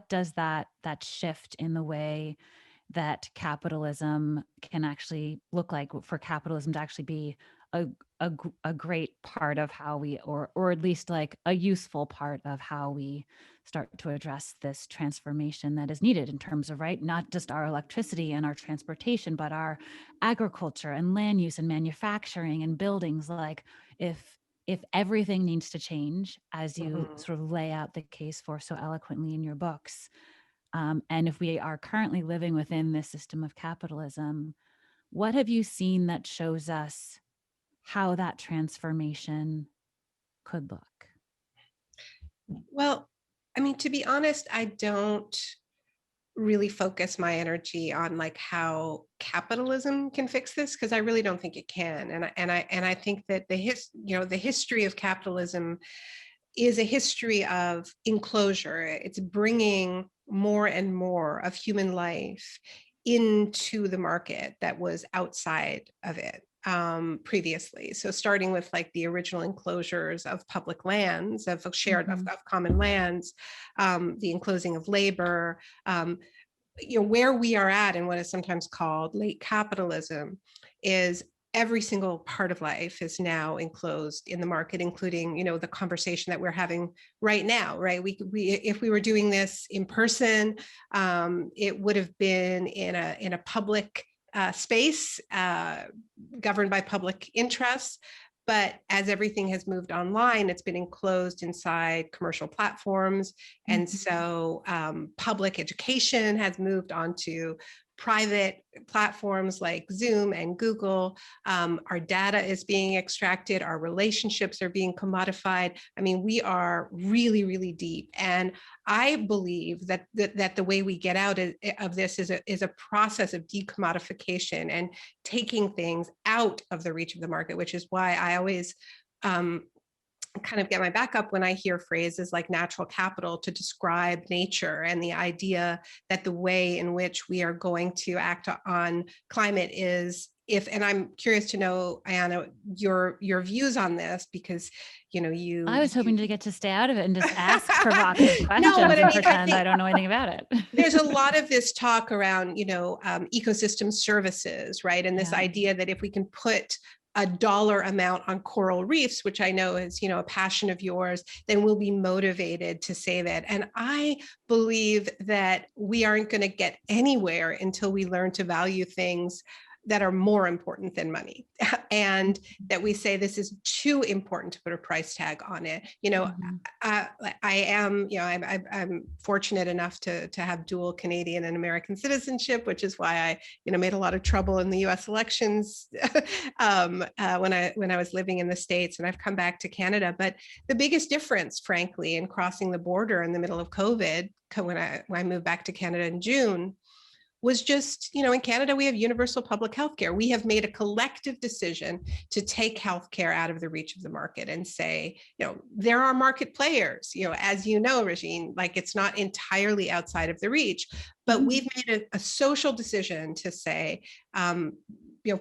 does that shift in the way that capitalism can actually look like, for capitalism to actually be a great part of how we, or at least like a useful part of how we start to address this transformation that is needed in terms of, right, not just our electricity and our transportation, but our agriculture and land use and manufacturing and buildings. Like if everything needs to change, as you sort of lay out the case for so eloquently in your books, and if we are currently living within this system of capitalism, what have you seen that shows us how that transformation could look? Well, I mean, to be honest, I don't really focus my energy on like how capitalism can fix this, because I really don't think it can. And I think that the history of capitalism is a history of enclosure. It's bringing more and more of human life into the market that was outside of it previously. So starting with like the original enclosures of public lands, of shared, of common lands, the enclosing of labor, where we are at in what is sometimes called late capitalism is every single part of life is now enclosed in the market, including, the conversation that we're having right now, right? We if we were doing this in person, it would have been in a public space governed by public interests. But as everything has moved online, it's been enclosed inside commercial platforms. And so public education has moved onto private platforms like Zoom and Google. Our data is being extracted. Our relationships are being commodified. I mean, we are really, really deep. And I believe that the way we get out of this is a process of decommodification and taking things out of the reach of the market, which is why I always kind of get my back up when I hear phrases like natural capital to describe nature, and the idea that the way in which we are going to act on climate is and I'm curious to know, Ayana, your views on this, because I was hoping to get to stay out of it and just ask provocative questions and pretend I don't know anything about it. There's a lot of this talk around, ecosystem services, right? And this idea that if we can put a dollar amount on coral reefs, which I know is, a passion of yours, then we'll be motivated to save it. And I believe that we aren't going to get anywhere until we learn to value things that are more important than money, and that we say this is too important to put a price tag on it. I am, I'm fortunate enough to have dual Canadian and American citizenship, which is why I, made a lot of trouble in the U.S. elections when I was living in the States, and I've come back to Canada. But the biggest difference, frankly, in crossing the border in the middle of COVID, when I moved back to Canada in June, was just, in Canada, we have universal public health care. We have made a collective decision to take healthcare out of the reach of the market and say, there are market players, as you know, Régine, like it's not entirely outside of the reach, but we've made a social decision to say,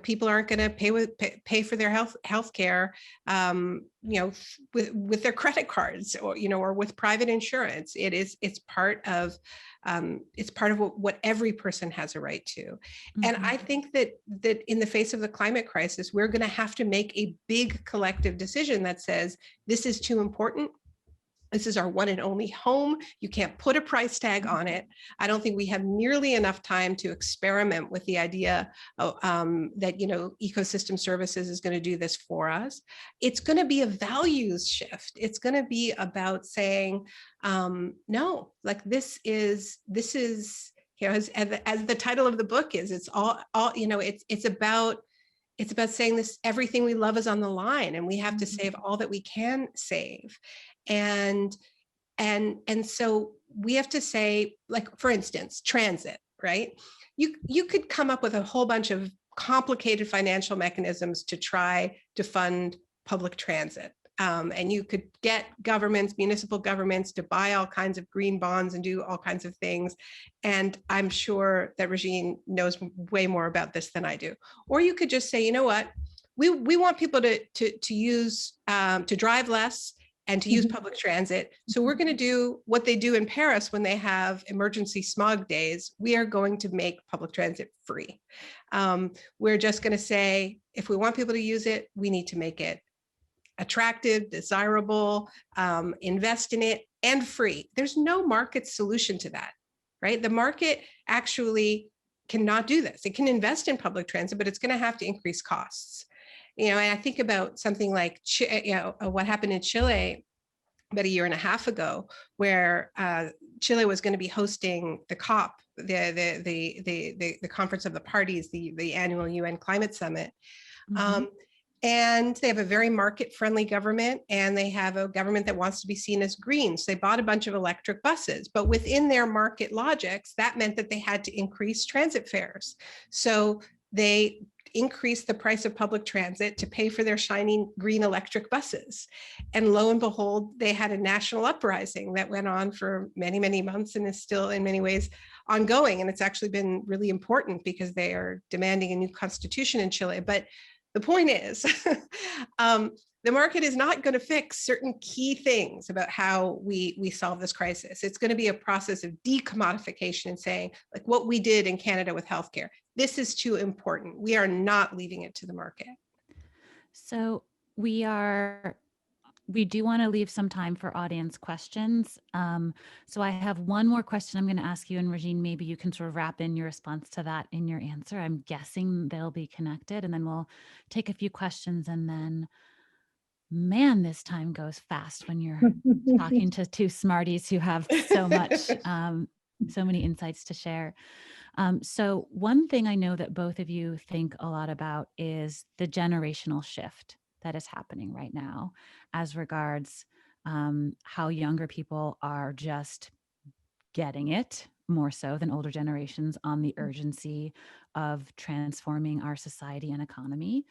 people aren't going to pay for their health care, with their credit cards or with private insurance. It's part of what every person has a right to. Mm-hmm. And I think that in the face of the climate crisis, we're going to have to make a big collective decision that says, this is too important. This is our one and only home. You can't put a price tag on it. I don't think we have nearly enough time to experiment with the idea that, ecosystem services is going to do this for us. It's going to be a values shift. It's going to be about saying, no, like this is, as the title of the book is, it's all it's about saying this, everything we love is on the line, and we have to save all that we can save. And so we have to say, like, for instance, transit, right? You could come up with a whole bunch of complicated financial mechanisms to try to fund public transit. And you could get governments, municipal governments, to buy all kinds of green bonds and do all kinds of things. And I'm sure that Régine knows way more about this than I do. Or you could just say, you know what, we want people to use, to drive less and to use public transit. So we're going to do what they do in Paris when they have emergency smog days. We are going to make public transit free. We're just going to say, if we want people to use it, we need to make it attractive, desirable, invest in it, and free. There's no market solution to that, right? The market actually cannot do this. It can invest in public transit, but it's going to have to increase costs. And I think about something like, what happened in Chile about a year and a half ago, where Chile was going to be hosting the COP, the Conference of the Parties, the annual UN Climate Summit. Mm-hmm. And they have a very market-friendly government, and they have a government that wants to be seen as green. So they bought a bunch of electric buses, but within their market logics, that meant that they had to increase transit fares. So they increased the price of public transit to pay for their shiny green electric buses. And lo and behold, they had a national uprising that went on for many, many months and is still in many ways ongoing. And it's actually been really important because they are demanding a new constitution in Chile. But the point is, the market is not going to fix certain key things about how we solve this crisis. It's going to be a process of decommodification and saying, like what we did in Canada with healthcare, this is too important. We are not leaving it to the market. So we do want to leave some time for audience questions. So I have one more question I'm going to ask you, and Régine, maybe you can sort of wrap in your response to that in your answer. I'm guessing they'll be connected, and then we'll take a few questions, and then, man, this time goes fast when you're talking to two smarties who have so much, so many insights to share. So one thing I know that both of you think a lot about is the generational shift that is happening right now as regards how younger people are just getting it more so than older generations on the urgency of transforming our society and economy.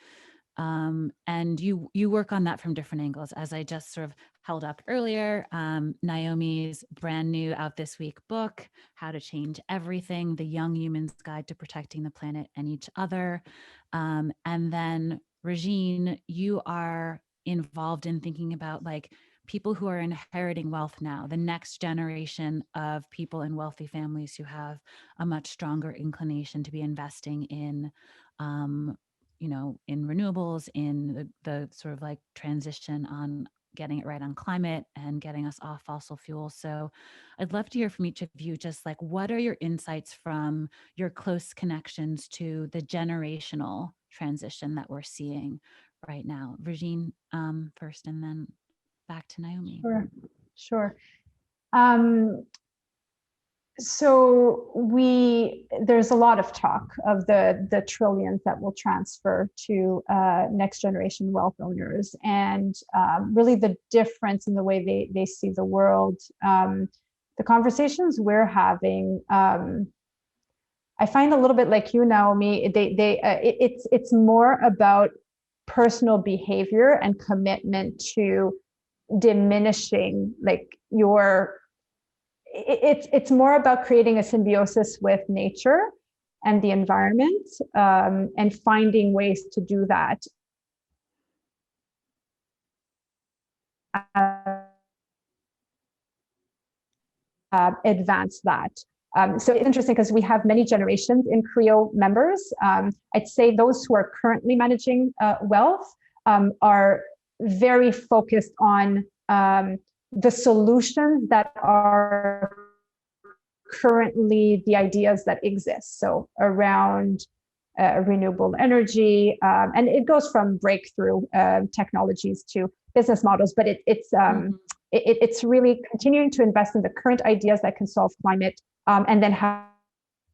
And you work on that from different angles. As I just sort of held up earlier, Naomi's brand new out this week book, How to Change Everything, The Young Human's Guide to Protecting the Planet and Each Other. And then Régine, you are involved in thinking about like people who are inheriting wealth now, the next generation of people in wealthy families who have a much stronger inclination to be investing in in renewables, in the sort of like transition on getting it right on climate and getting us off fossil fuels. So I'd love to hear from each of you, just like, what are your insights from your close connections to the generational transition that we're seeing right now? Régine, first, and then back to Naomi. Sure. So there's a lot of talk of the trillions that will transfer to next generation wealth owners, and really the difference in the way they see the world. The conversations we're having, I find a little bit like you, Naomi. It's more about personal behavior and commitment to diminishing it's more about creating a symbiosis with nature and the environment, and finding ways to do that. Advance that. So it's interesting because we have many generations in CREO members. I'd say those who are currently managing wealth are very focused on the solutions that are currently the ideas that exist. So around renewable energy, and it goes from breakthrough technologies to business models, but it's really continuing to invest in the current ideas that can solve climate, and then how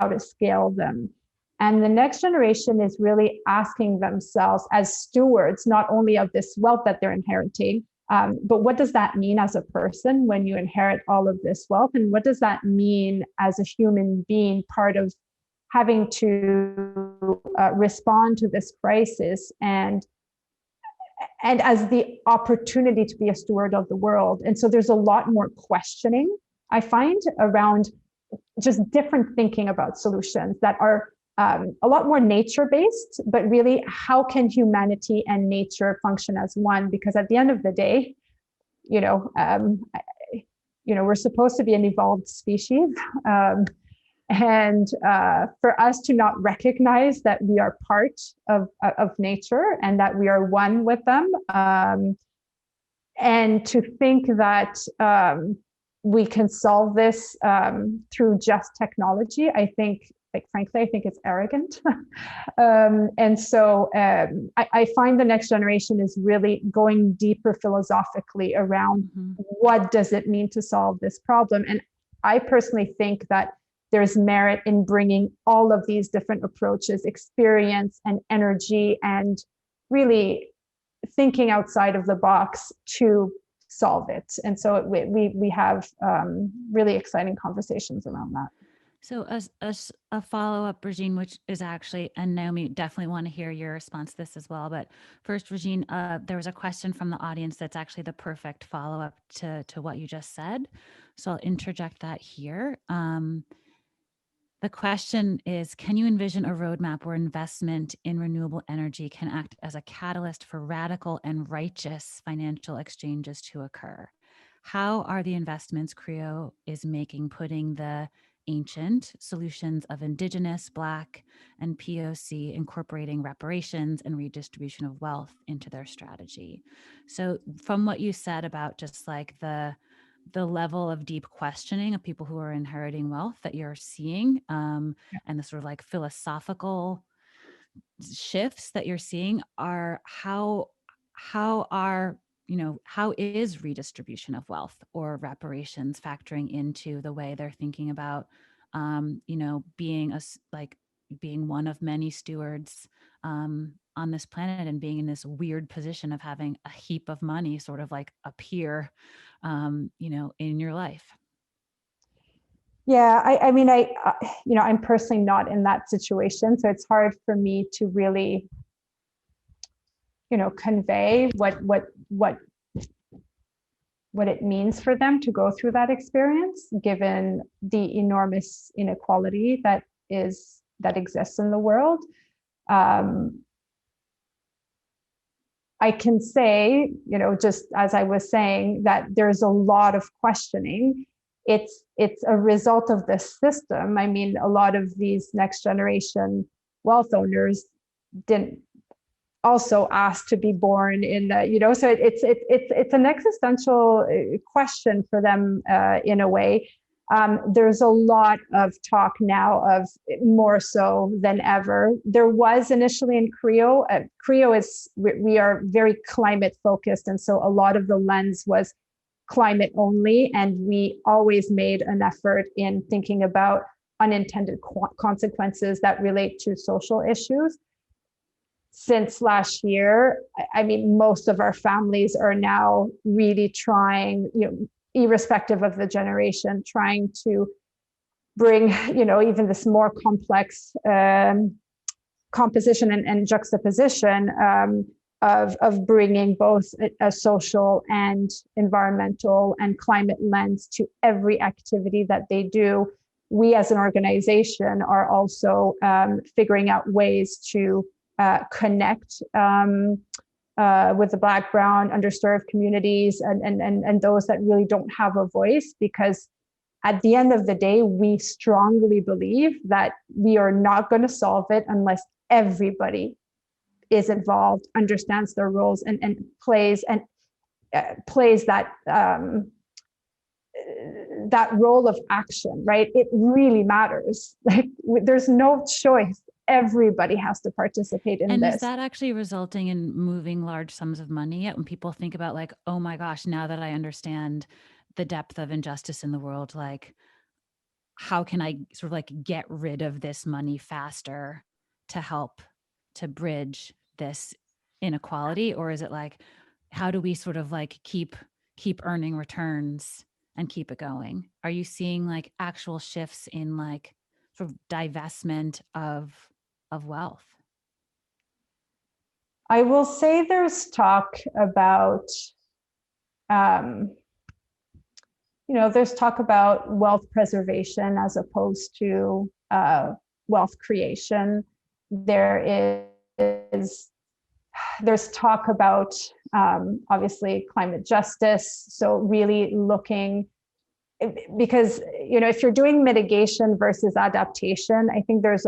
to scale them. And the next generation is really asking themselves as stewards, not only of this wealth that they're inheriting, but what does that mean as a person when you inherit all of this wealth? And what does that mean as a human being, part of having to respond to this crisis and as the opportunity to be a steward of the world? And so there's a lot more questioning, I find, around just different thinking about solutions that are a lot more nature-based, but really, how can humanity and nature function as one? Because at the end of the day, we're supposed to be an evolved species, and for us to not recognize that we are part of nature and that we are one with them, and to think that we can solve this through just technology, I think, frankly, I think it's arrogant. And so I find the next generation is really going deeper philosophically around what does it mean to solve this problem. And I personally think that there's merit in bringing all of these different approaches, experience and energy, and really thinking outside of the box to solve it. And so we have really exciting conversations around that. So as a follow-up, Régine, which is actually, and Naomi, definitely want to hear your response to this as well. But first, Régine, there was a question from the audience that's actually the perfect follow-up to what you just said. So I'll interject that here. The question is, can you envision a roadmap where investment in renewable energy can act as a catalyst for radical and righteous financial exchanges to occur? How are the investments CREO is making putting the ancient solutions of Indigenous, Black, and POC incorporating reparations and redistribution of wealth into their strategy? So from what you said about just like the level of deep questioning of people who are inheriting wealth that you're seeing, and the sort of like philosophical shifts that you're seeing, are how is redistribution of wealth or reparations factoring into the way they're thinking about, being one of many stewards on this planet, and being in this weird position of having a heap of money sort of like appear, in your life? Yeah, I'm personally not in that situation, so it's hard for me to really, convey what it means for them to go through that experience, given the enormous inequality that exists in the world. I can say, just as I was saying, that there's a lot of questioning. It's a result of this system. I mean, a lot of these next generation wealth owners also asked to be born in the, you know, so it's an existential question for them in a way. There's a lot of talk now of more so than ever. There was initially in CREO. CREO is, we are very climate focused. And so a lot of the lens was climate only. And we always made an effort in thinking about unintended consequences that relate to social issues. Since last year, I mean, most of our families are now really trying, you know, irrespective of the generation, trying to bring, you know, even this more complex composition and juxtaposition of bringing both a social and environmental and climate lens to every activity that they do. We as an organization are also figuring out ways to connect with the Black, Brown, underserved communities and those that really don't have a voice, because at the end of the day, we strongly believe that we are not going to solve it unless everybody is involved, understands their roles, and plays that that role of action, right? It really matters. Like, there's no choice. Everybody has to participate in this. And is that actually resulting in moving large sums of money yet? When people think about like, oh my gosh, now that I understand the depth of injustice in the world, like, how can I sort of like get rid of this money faster to help to bridge this inequality? Or is it like, how do we sort of like keep earning returns and keep it going? Are you seeing like actual shifts in like sort of divestment of wealth? I will say there's talk about, there's talk about wealth preservation as opposed to wealth creation. There's talk about, obviously, climate justice. So really looking, because, you know, if you're doing mitigation versus adaptation, I think there's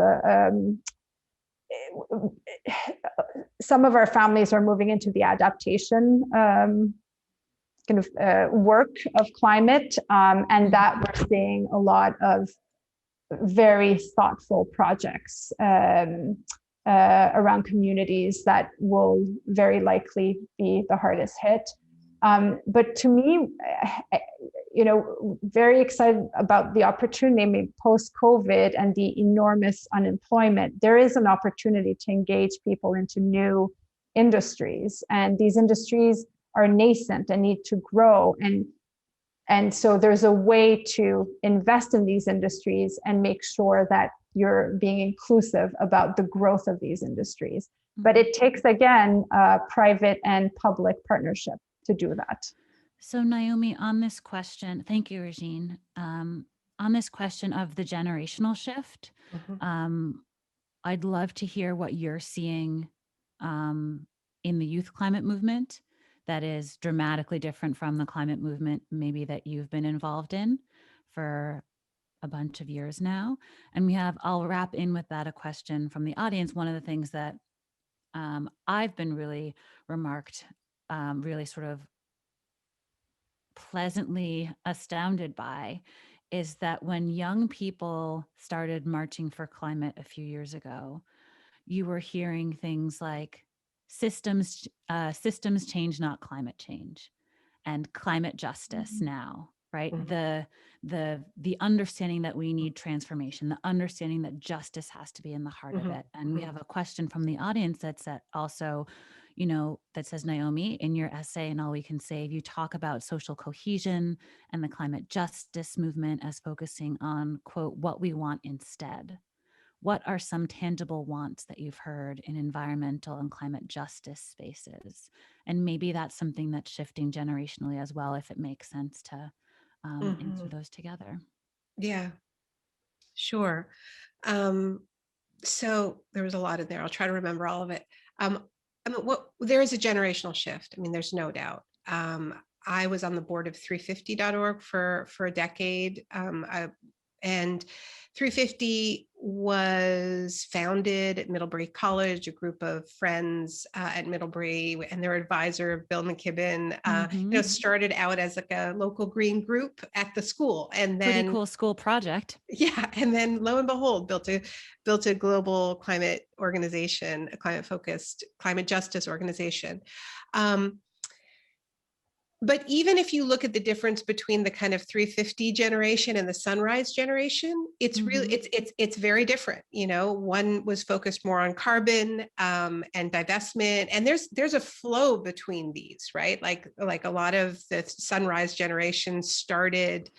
some of our families are moving into the adaptation work of climate, and that we're seeing a lot of very thoughtful projects around communities that will very likely be the hardest hit. But to me, very excited about the opportunity. I mean, post-COVID and the enormous unemployment, there is an opportunity to engage people into new industries, and these industries are nascent and need to grow. And so there's a way to invest in these industries and make sure that you're being inclusive about the growth of these industries. But it takes, again, private and public partnership to do that. So Naomi, on this question, thank you, Régine. On this question of the generational shift, I'd love to hear what you're seeing in the youth climate movement that is dramatically different from the climate movement maybe that you've been involved in for a bunch of years now. And I'll wrap in with that a question from the audience. One of the things that I've been really really sort of pleasantly astounded by is that when young people started marching for climate a few years ago, you were hearing things like systems change, not climate change, and climate justice now, right? The understanding that we need transformation, the understanding that justice has to be in the heart of it. And we have a question from the audience that's also, that says, Naomi, in your essay, And All We Can Save, you talk about social cohesion and the climate justice movement as focusing on, quote, what we want instead. What are some tangible wants that you've heard in environmental and climate justice spaces? And maybe that's something that's shifting generationally as well, if it makes sense to answer those together. Yeah, sure. So there was a lot in there. I'll try to remember all of it. There is a generational shift. I mean, there's no doubt. I was on the board of 350.org for a decade. And 350 was founded at Middlebury College, a group of friends at Middlebury, and their advisor, Bill McKibben, started out as like a local green group at the school. And then pretty cool school project. Yeah. And then lo and behold, built a global climate organization, a climate focused climate justice organization. But even if you look at the difference between the kind of 350 generation and the Sunrise generation, it's really, it's very different. One was focused more on carbon and divestment, and there's a flow between these, right? Like a lot of the Sunrise generation started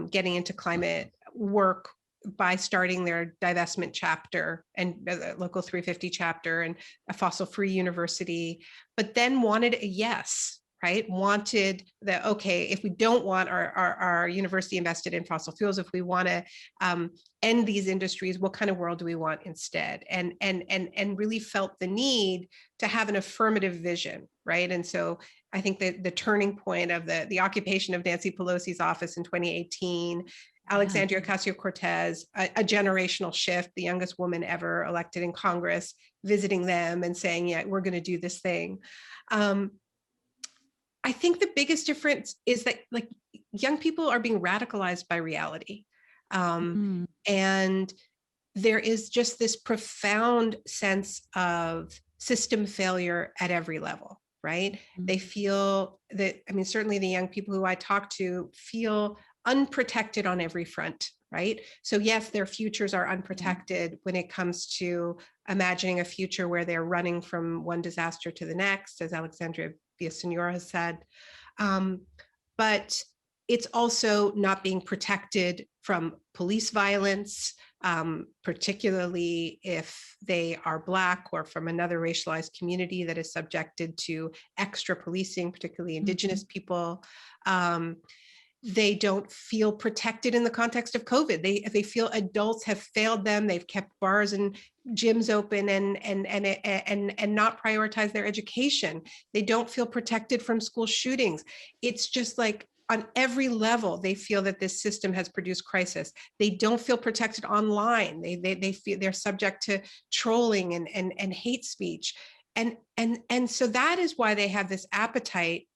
getting into climate work by starting their divestment chapter and the local 350 chapter and a fossil-free university, but then wanted a yes. Right? Wanted that, okay, if we don't want our university invested in fossil fuels, if we want to end these industries, what kind of world do we want instead? And really felt the need to have an affirmative vision, right? And so I think that the turning point of the occupation of Nancy Pelosi's office in 2018, Alexandria Ocasio-Cortez, a generational shift, the youngest woman ever elected in Congress, visiting them and saying, yeah, we're going to do this thing. I think the biggest difference is that like young people are being radicalized by reality. And there is just this profound sense of system failure at every level, right? They feel that, certainly the young people who I talk to feel unprotected on every front, right? So yes, their futures are unprotected when it comes to imagining a future where they're running from one disaster to the next, as Alexandria Villaseñor has said. But it's also not being protected from police violence, particularly if they are Black or from another racialized community that is subjected to extra policing, particularly Indigenous people. They don't feel protected in the context of COVID. They feel adults have failed them. They've kept bars and gyms open and not prioritize their education. They don't feel protected from school shootings. It's just like on every level, they feel that this system has produced crisis. They don't feel protected online. They feel they're subject to trolling and hate speech. And so that is why they have this appetite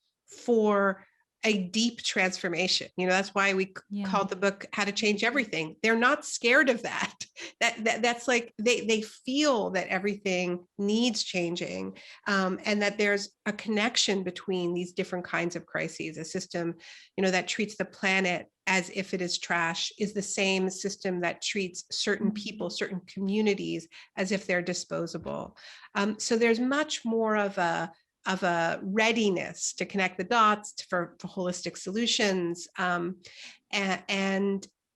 for a deep transformation. That's why we called the book How to Change Everything. They're not scared of that. That's like they feel that everything needs changing, and that there's a connection between these different kinds of crises. A system, that treats the planet as if it is trash is the same system that treats certain people, certain communities as if they're disposable. So there's much more of a readiness to connect the dots for holistic solutions. And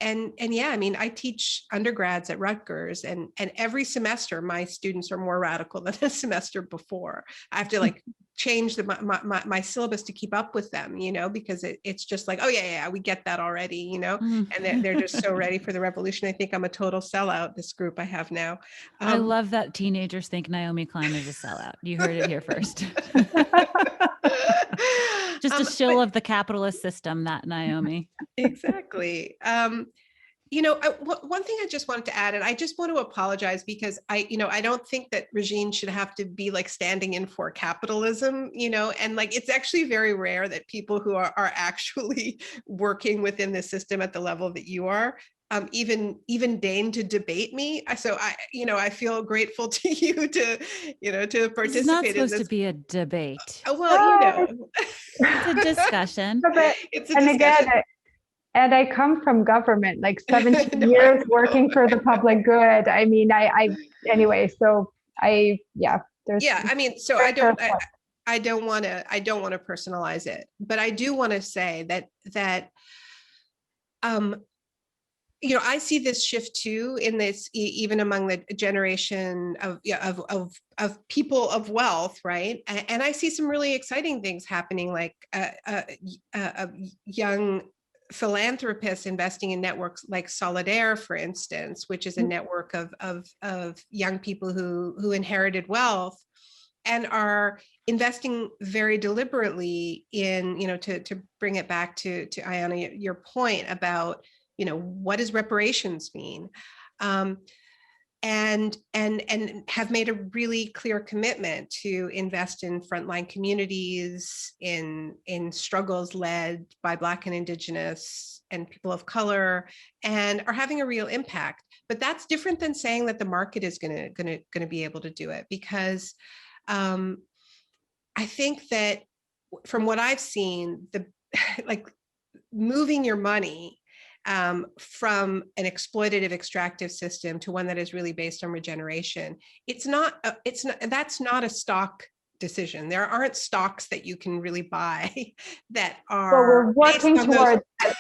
yeah, I teach undergrads at Rutgers, and every semester my students are more radical than the semester before. I have to change my syllabus to keep up with them, because it's just like, oh yeah, we get that already, and they're just so ready for the revolution. I think I'm a total sellout, this group I have now. I love that teenagers think Naomi Klein is a sellout. You heard it here first. Just a shill of the capitalist system, that Naomi. Exactly. One thing I just wanted to add, and I just want to apologize because I don't think that Régine should have to be standing in for capitalism, and it's actually very rare that people who are actually working within the system at the level that you are, even deign to debate me. So I feel grateful to you to participate. It's not supposed to be a debate. Well, it's a discussion. It's a discussion. Again, and I come from government, 17 years working for the public good. Anyway, so there's. Yeah, so I don't want to personalize it, but I do want to say that I see this shift too in this, even among the generation of people of wealth, right? And I see some really exciting things happening, like young philanthropists investing in networks like Solidaire, for instance, which is a network of young people who inherited wealth and are investing very deliberately in, to bring it back to Ayana, your point about what does reparations mean? And have made a really clear commitment to invest in frontline communities, in struggles led by Black and Indigenous and people of color, and are having a real impact. But that's different than saying that the market is going to be able to do it, because I think that from what I've seen, like moving your money from an exploitative extractive system to one that is really based on regeneration, that's not a stock decision. There aren't stocks that you can really buy that are. Well, we're working towards it.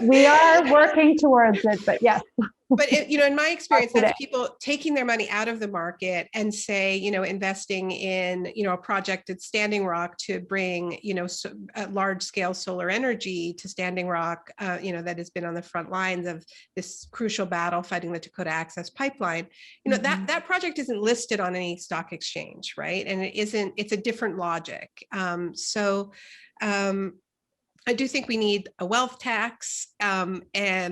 We are working towards it, but yes. But in my experience, that's people taking their money out of the market and say, investing in, a project at Standing Rock to bring, large scale solar energy to Standing Rock, that has been on the front lines of this crucial battle fighting the Dakota Access Pipeline. That project isn't listed on any stock exchange, right? And it's a different logic. I do think we need a wealth tax, and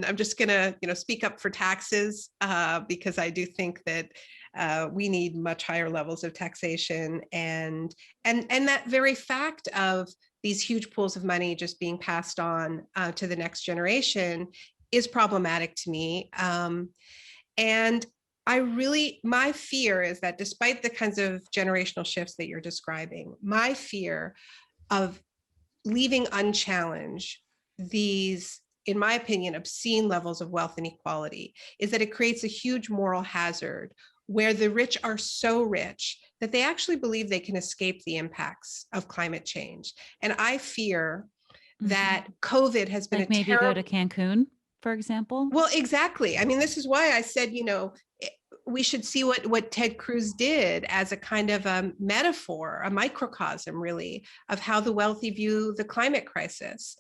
I'm just gonna, speak up for taxes because I do think that we need much higher levels of taxation, and that very fact of these huge pools of money just being passed on to the next generation is problematic to me. And my fear is that despite the kinds of generational shifts that you're describing, my fear of leaving unchallenged these, in my opinion, obscene levels of wealth inequality is that it creates a huge moral hazard where the rich are so rich that they actually believe they can escape the impacts of climate change. And I fear that COVID has been maybe go to Cancun, for example. Well, exactly. I mean, this is why I said, we should see what Ted Cruz did as a kind of a metaphor, a microcosm, really, of how the wealthy view the climate crisis.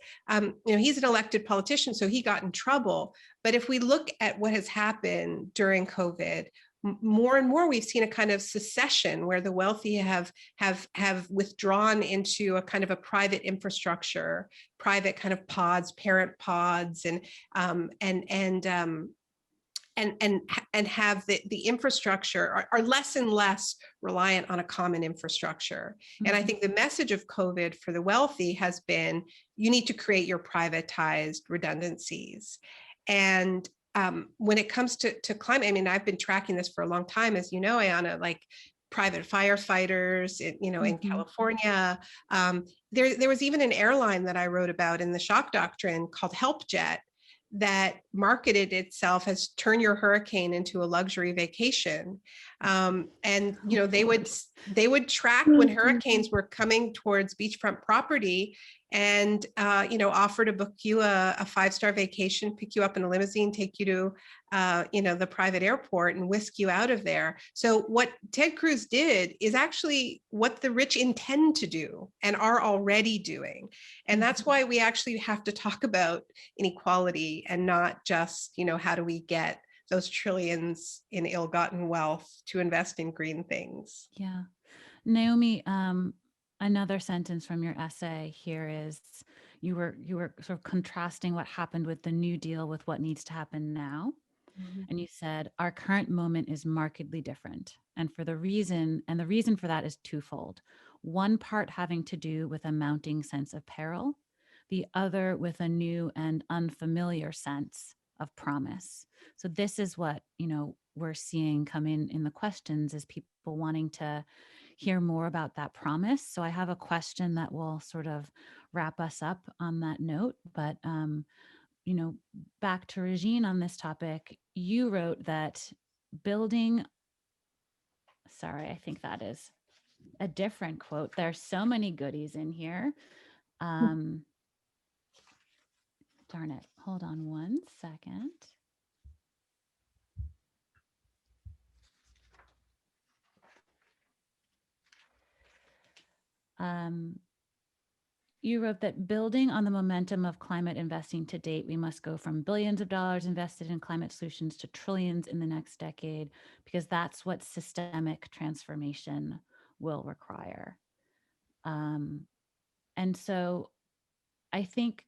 He's an elected politician, so he got in trouble. But if we look at what has happened during COVID, more and more we've seen a kind of secession where the wealthy have withdrawn into a kind of a private infrastructure, private kind of pods, parent pods, and have the infrastructure are less and less reliant on a common infrastructure. Mm-hmm. And I think the message of COVID for the wealthy has been, you need to create your privatized redundancies. And when it comes to climate, I mean, I've been tracking this for a long time, as you know, Ayanna, like private firefighters, in California. There was even an airline that I wrote about in the shock doctrine called HelpJet, that marketed itself as turn your hurricane into a luxury vacation. And, they would track when hurricanes were coming towards beachfront property and, offer to book you a 5-star vacation, pick you up in a limousine, take you to, the private airport and whisk you out of there. So what Ted Cruz did is actually what the rich intend to do and are already doing. And that's why we actually have to talk about inequality and not just, how do we get those trillions in ill-gotten wealth to invest in green things. Yeah. Naomi, another sentence from your essay here is you were sort of contrasting what happened with the New Deal with what needs to happen now. Mm-hmm. And you said, our current moment is markedly different. And the reason for that is twofold. One part having to do with a mounting sense of peril, the other with a new and unfamiliar sense of promise. So this is what, we're seeing come in the questions, is people wanting to hear more about that promise. So I have a question that will sort of wrap us up on that note, but back to Régine on this topic, you wrote that I think that is a different quote. There's so many goodies in here. Darn it. Hold on one second. You wrote that building on the momentum of climate investing to date, we must go from billions of dollars invested in climate solutions to trillions in the next decade, because that's what systemic transformation will require. And so I think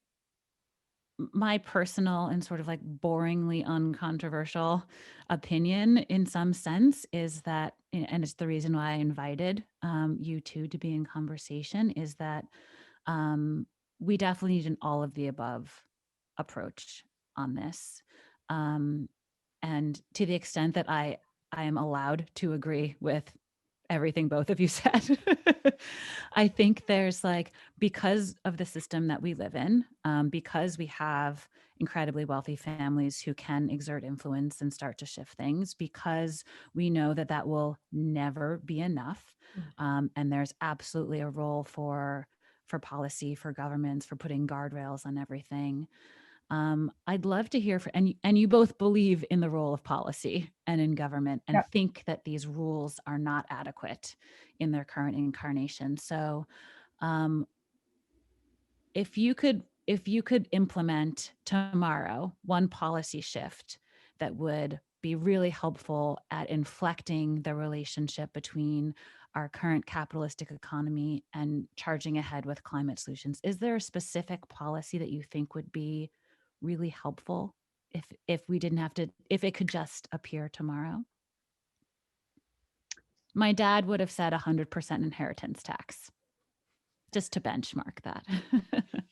my personal and sort of like boringly uncontroversial opinion in some sense is that, and it's the reason why I invited you two to be in conversation, is that we definitely need an all of the above approach on this. And to the extent that I am allowed to agree with everything both of you said, I think there's like, because of the system that we live in, because we have incredibly wealthy families who can exert influence and start to shift things, because we know that that will never be enough. And there's absolutely a role for policy, for governments, for putting guardrails on everything. I'd love to hear and you both believe in the role of policy and in government, and think that these rules are not adequate in their current incarnation. So if you could implement tomorrow one policy shift that would be really helpful at inflecting the relationship between our current capitalistic economy and charging ahead with climate solutions, is there a specific policy that you think would be really helpful if we didn't have to, if it could just appear tomorrow? My dad would have said 100% inheritance tax, just to benchmark that.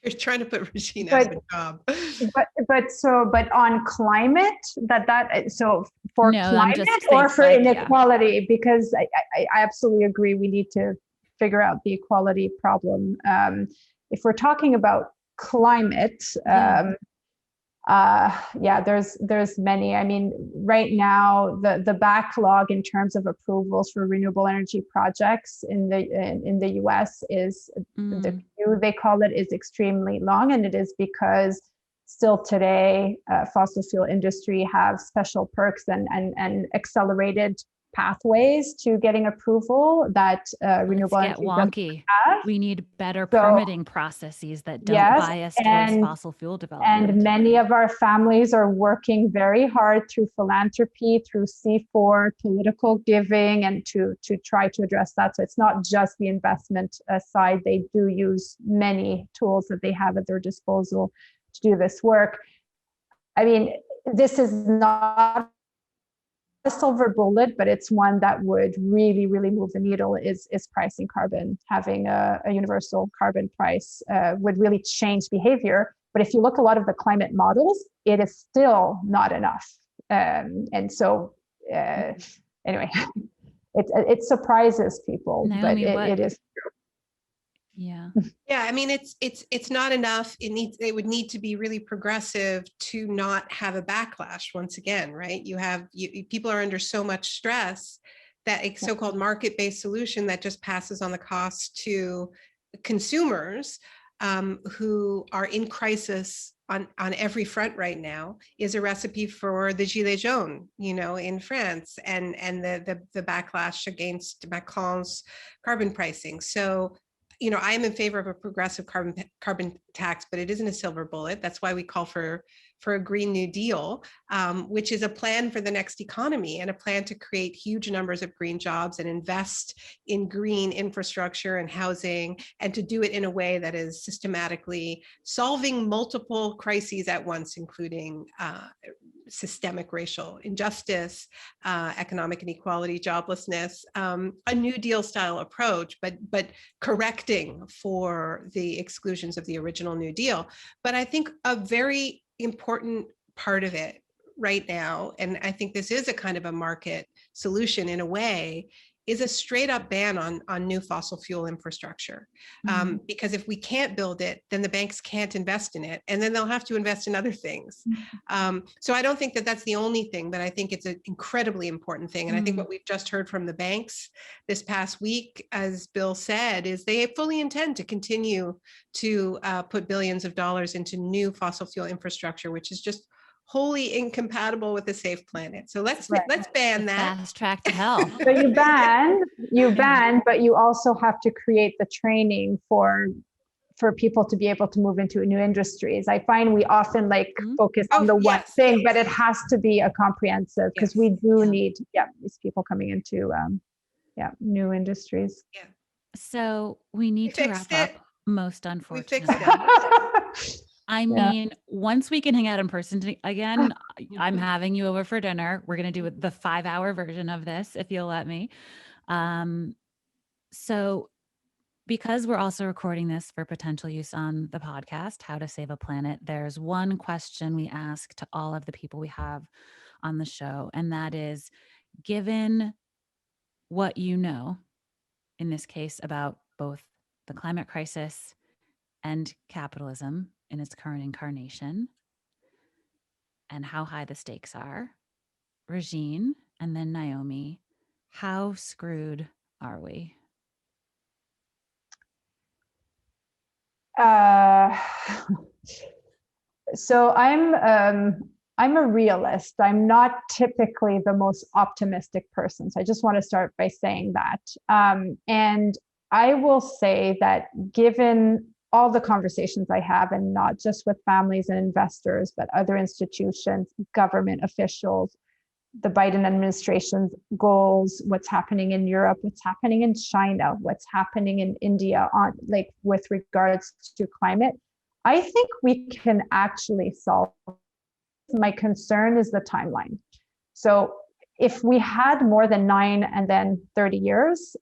You're trying to put Régine out of a job. But on climate, so for No, climate or for like, inequality, yeah. Because I absolutely agree, we need to figure out the equality problem. If we're talking about climate, there's many. I mean, right now the backlog in terms of approvals for renewable energy projects in the US is the queue, they call it, is extremely long, and it is because still today fossil fuel industry have special perks and accelerated pathways to getting approval that renewable energy wonky. Have. We need better permitting processes that don't bias towards fossil fuel development. And many of our families are working very hard through philanthropy, through C4, political giving, and to try to address that. So it's not just the investment side. They do use many tools that they have at their disposal to do this work. I mean, this is not a silver bullet, but it's one that would really, really move the needle, is pricing carbon. Having a universal carbon price would really change behavior. But if you look at a lot of the climate models, it is still not enough. And so anyway, it surprises people, Naomi, but it is true. Yeah. Yeah, I mean, it's not enough. It would need to be really progressive to not have a backlash once again, right? People are under so much stress that a so-called market-based solution that just passes on the cost to consumers who are in crisis on every front right now is a recipe for the Gilets jaunes, in France, and the backlash against Macron's carbon pricing. So I am in favor of a progressive carbon tax, but it isn't a silver bullet. That's why we call for a Green New Deal, which is a plan for the next economy and a plan to create huge numbers of green jobs and invest in green infrastructure and housing, and to do it in a way that is systematically solving multiple crises at once, including systemic racial injustice, economic inequality, joblessness, a New Deal style approach, but correcting for the exclusions of the original New Deal. But I think a very important part of it right now, and I think this is a kind of a market solution in a way, is a straight up ban on new fossil fuel infrastructure. Because if we can't build it, then the banks can't invest in it, and then they'll have to invest in other things. So I don't think that that's the only thing, but I think it's an incredibly important thing. And I think what we've just heard from the banks this past week, as Bill said, is they fully intend to continue to put billions of dollars into new fossil fuel infrastructure, which is just wholly incompatible with a safe planet. So let's ban that. Fast track to hell. So you ban, but you also have to create the training for people to be able to move into new industries. I find we often focus on the one thing, but it has to be a comprehensive, because we do need these people coming into new industries. So we need to wrap up, most unfortunately. We fixed it. I mean, once we can hang out in person again, I'm having you over for dinner. We're going to do the 5-hour version of this, if you'll let me. So because we're also recording this for potential use on the podcast, How to Save a Planet, there's one question we ask to all of the people we have on the show. And that is, given what you know, in this case, about both the climate crisis and capitalism in its current incarnation, and how high the stakes are, Régine and then Naomi, how screwed are we? So I'm a realist. I'm not typically the most optimistic person. So I just want to start by saying that. And I will say that given all the conversations I have, and not just with families and investors, but other institutions, government officials, the Biden administration's goals, what's happening in Europe, what's happening in China, what's happening in India with regards to climate, I think we can actually solve. My concern is the timeline. So if we had more than 9 and then 30 years,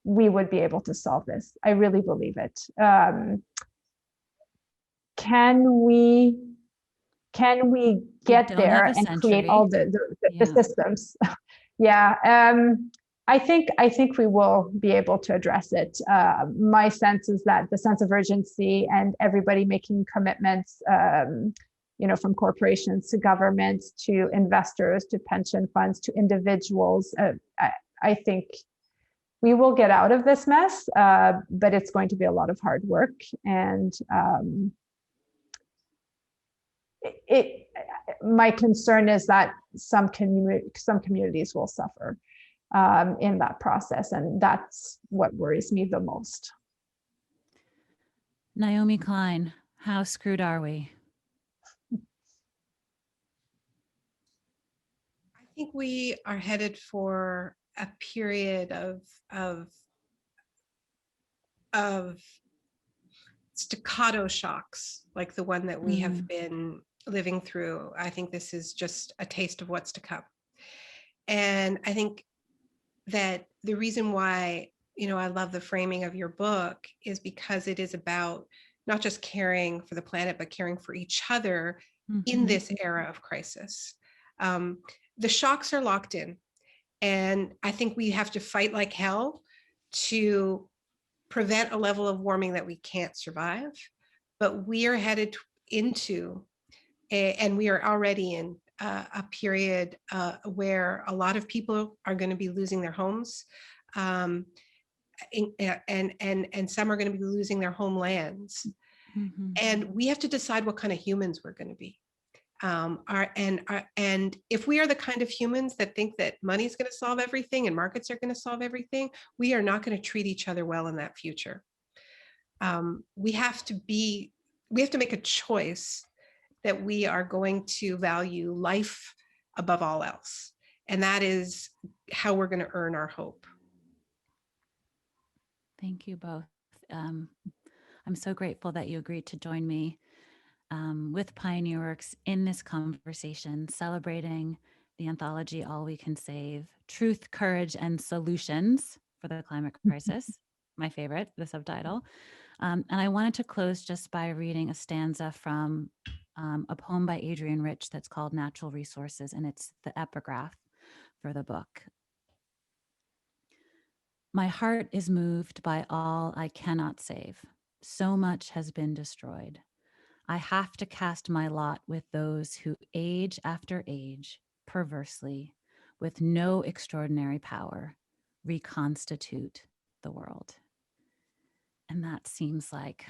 we would be able to solve this. I really believe it. Can we get there and create all the systems? I think we will be able to address it. My sense is that the sense of urgency and everybody making commitments, from corporations to governments to investors to pension funds to individuals, I think we will get out of this mess, but it's going to be a lot of hard work. And my concern is that some communities will suffer in that process, and that's what worries me the most. Naomi Klein, how screwed are we? I think we are headed for a period of staccato shocks, like the one that we have been living through. I think this is just a taste of what's to come. And I think that the reason why, I love the framing of your book is because it is about not just caring for the planet, but caring for each other in this era of crisis. The shocks are locked in, and I think we have to fight like hell to prevent a level of warming that we can't survive. But we are headed into, and we are already in a period where a lot of people are going to be losing their homes, and some are going to be losing their homelands. And we have to decide what kind of humans we're going to be. And if we are the kind of humans that think that money is going to solve everything and markets are going to solve everything, we are not going to treat each other well in that future. We have to make a choice that we are going to value life above all else. And that is how we're going to earn our hope. Thank you both. I'm so grateful that you agreed to join me with Pioneer Works in this conversation, celebrating the anthology, All We Can Save, Truth, Courage, and Solutions for the Climate Crisis, my favorite, the subtitle. And I wanted to close just by reading a stanza from a poem by Adrienne Rich that's called Natural Resources, and it's the epigraph for the book. My heart is moved by all I cannot save. So much has been destroyed. I have to cast my lot with those who age after age, perversely, with no extraordinary power, reconstitute the world. And that seems like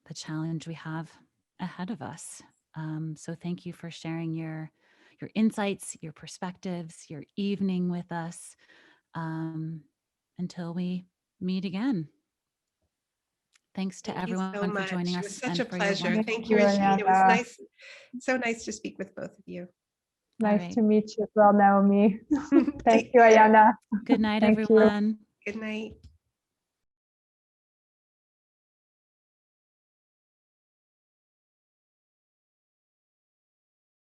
the challenge we have ahead of us. So thank you for sharing your insights, your perspectives, your evening with us. Until we meet again. Thanks to everyone for joining us. It was such a pleasure. Thank you, Régine. It was nice. So nice to speak with both of you. Nice to meet you as well, Naomi. Thank you, Ayanna. Good night, everyone. Good night.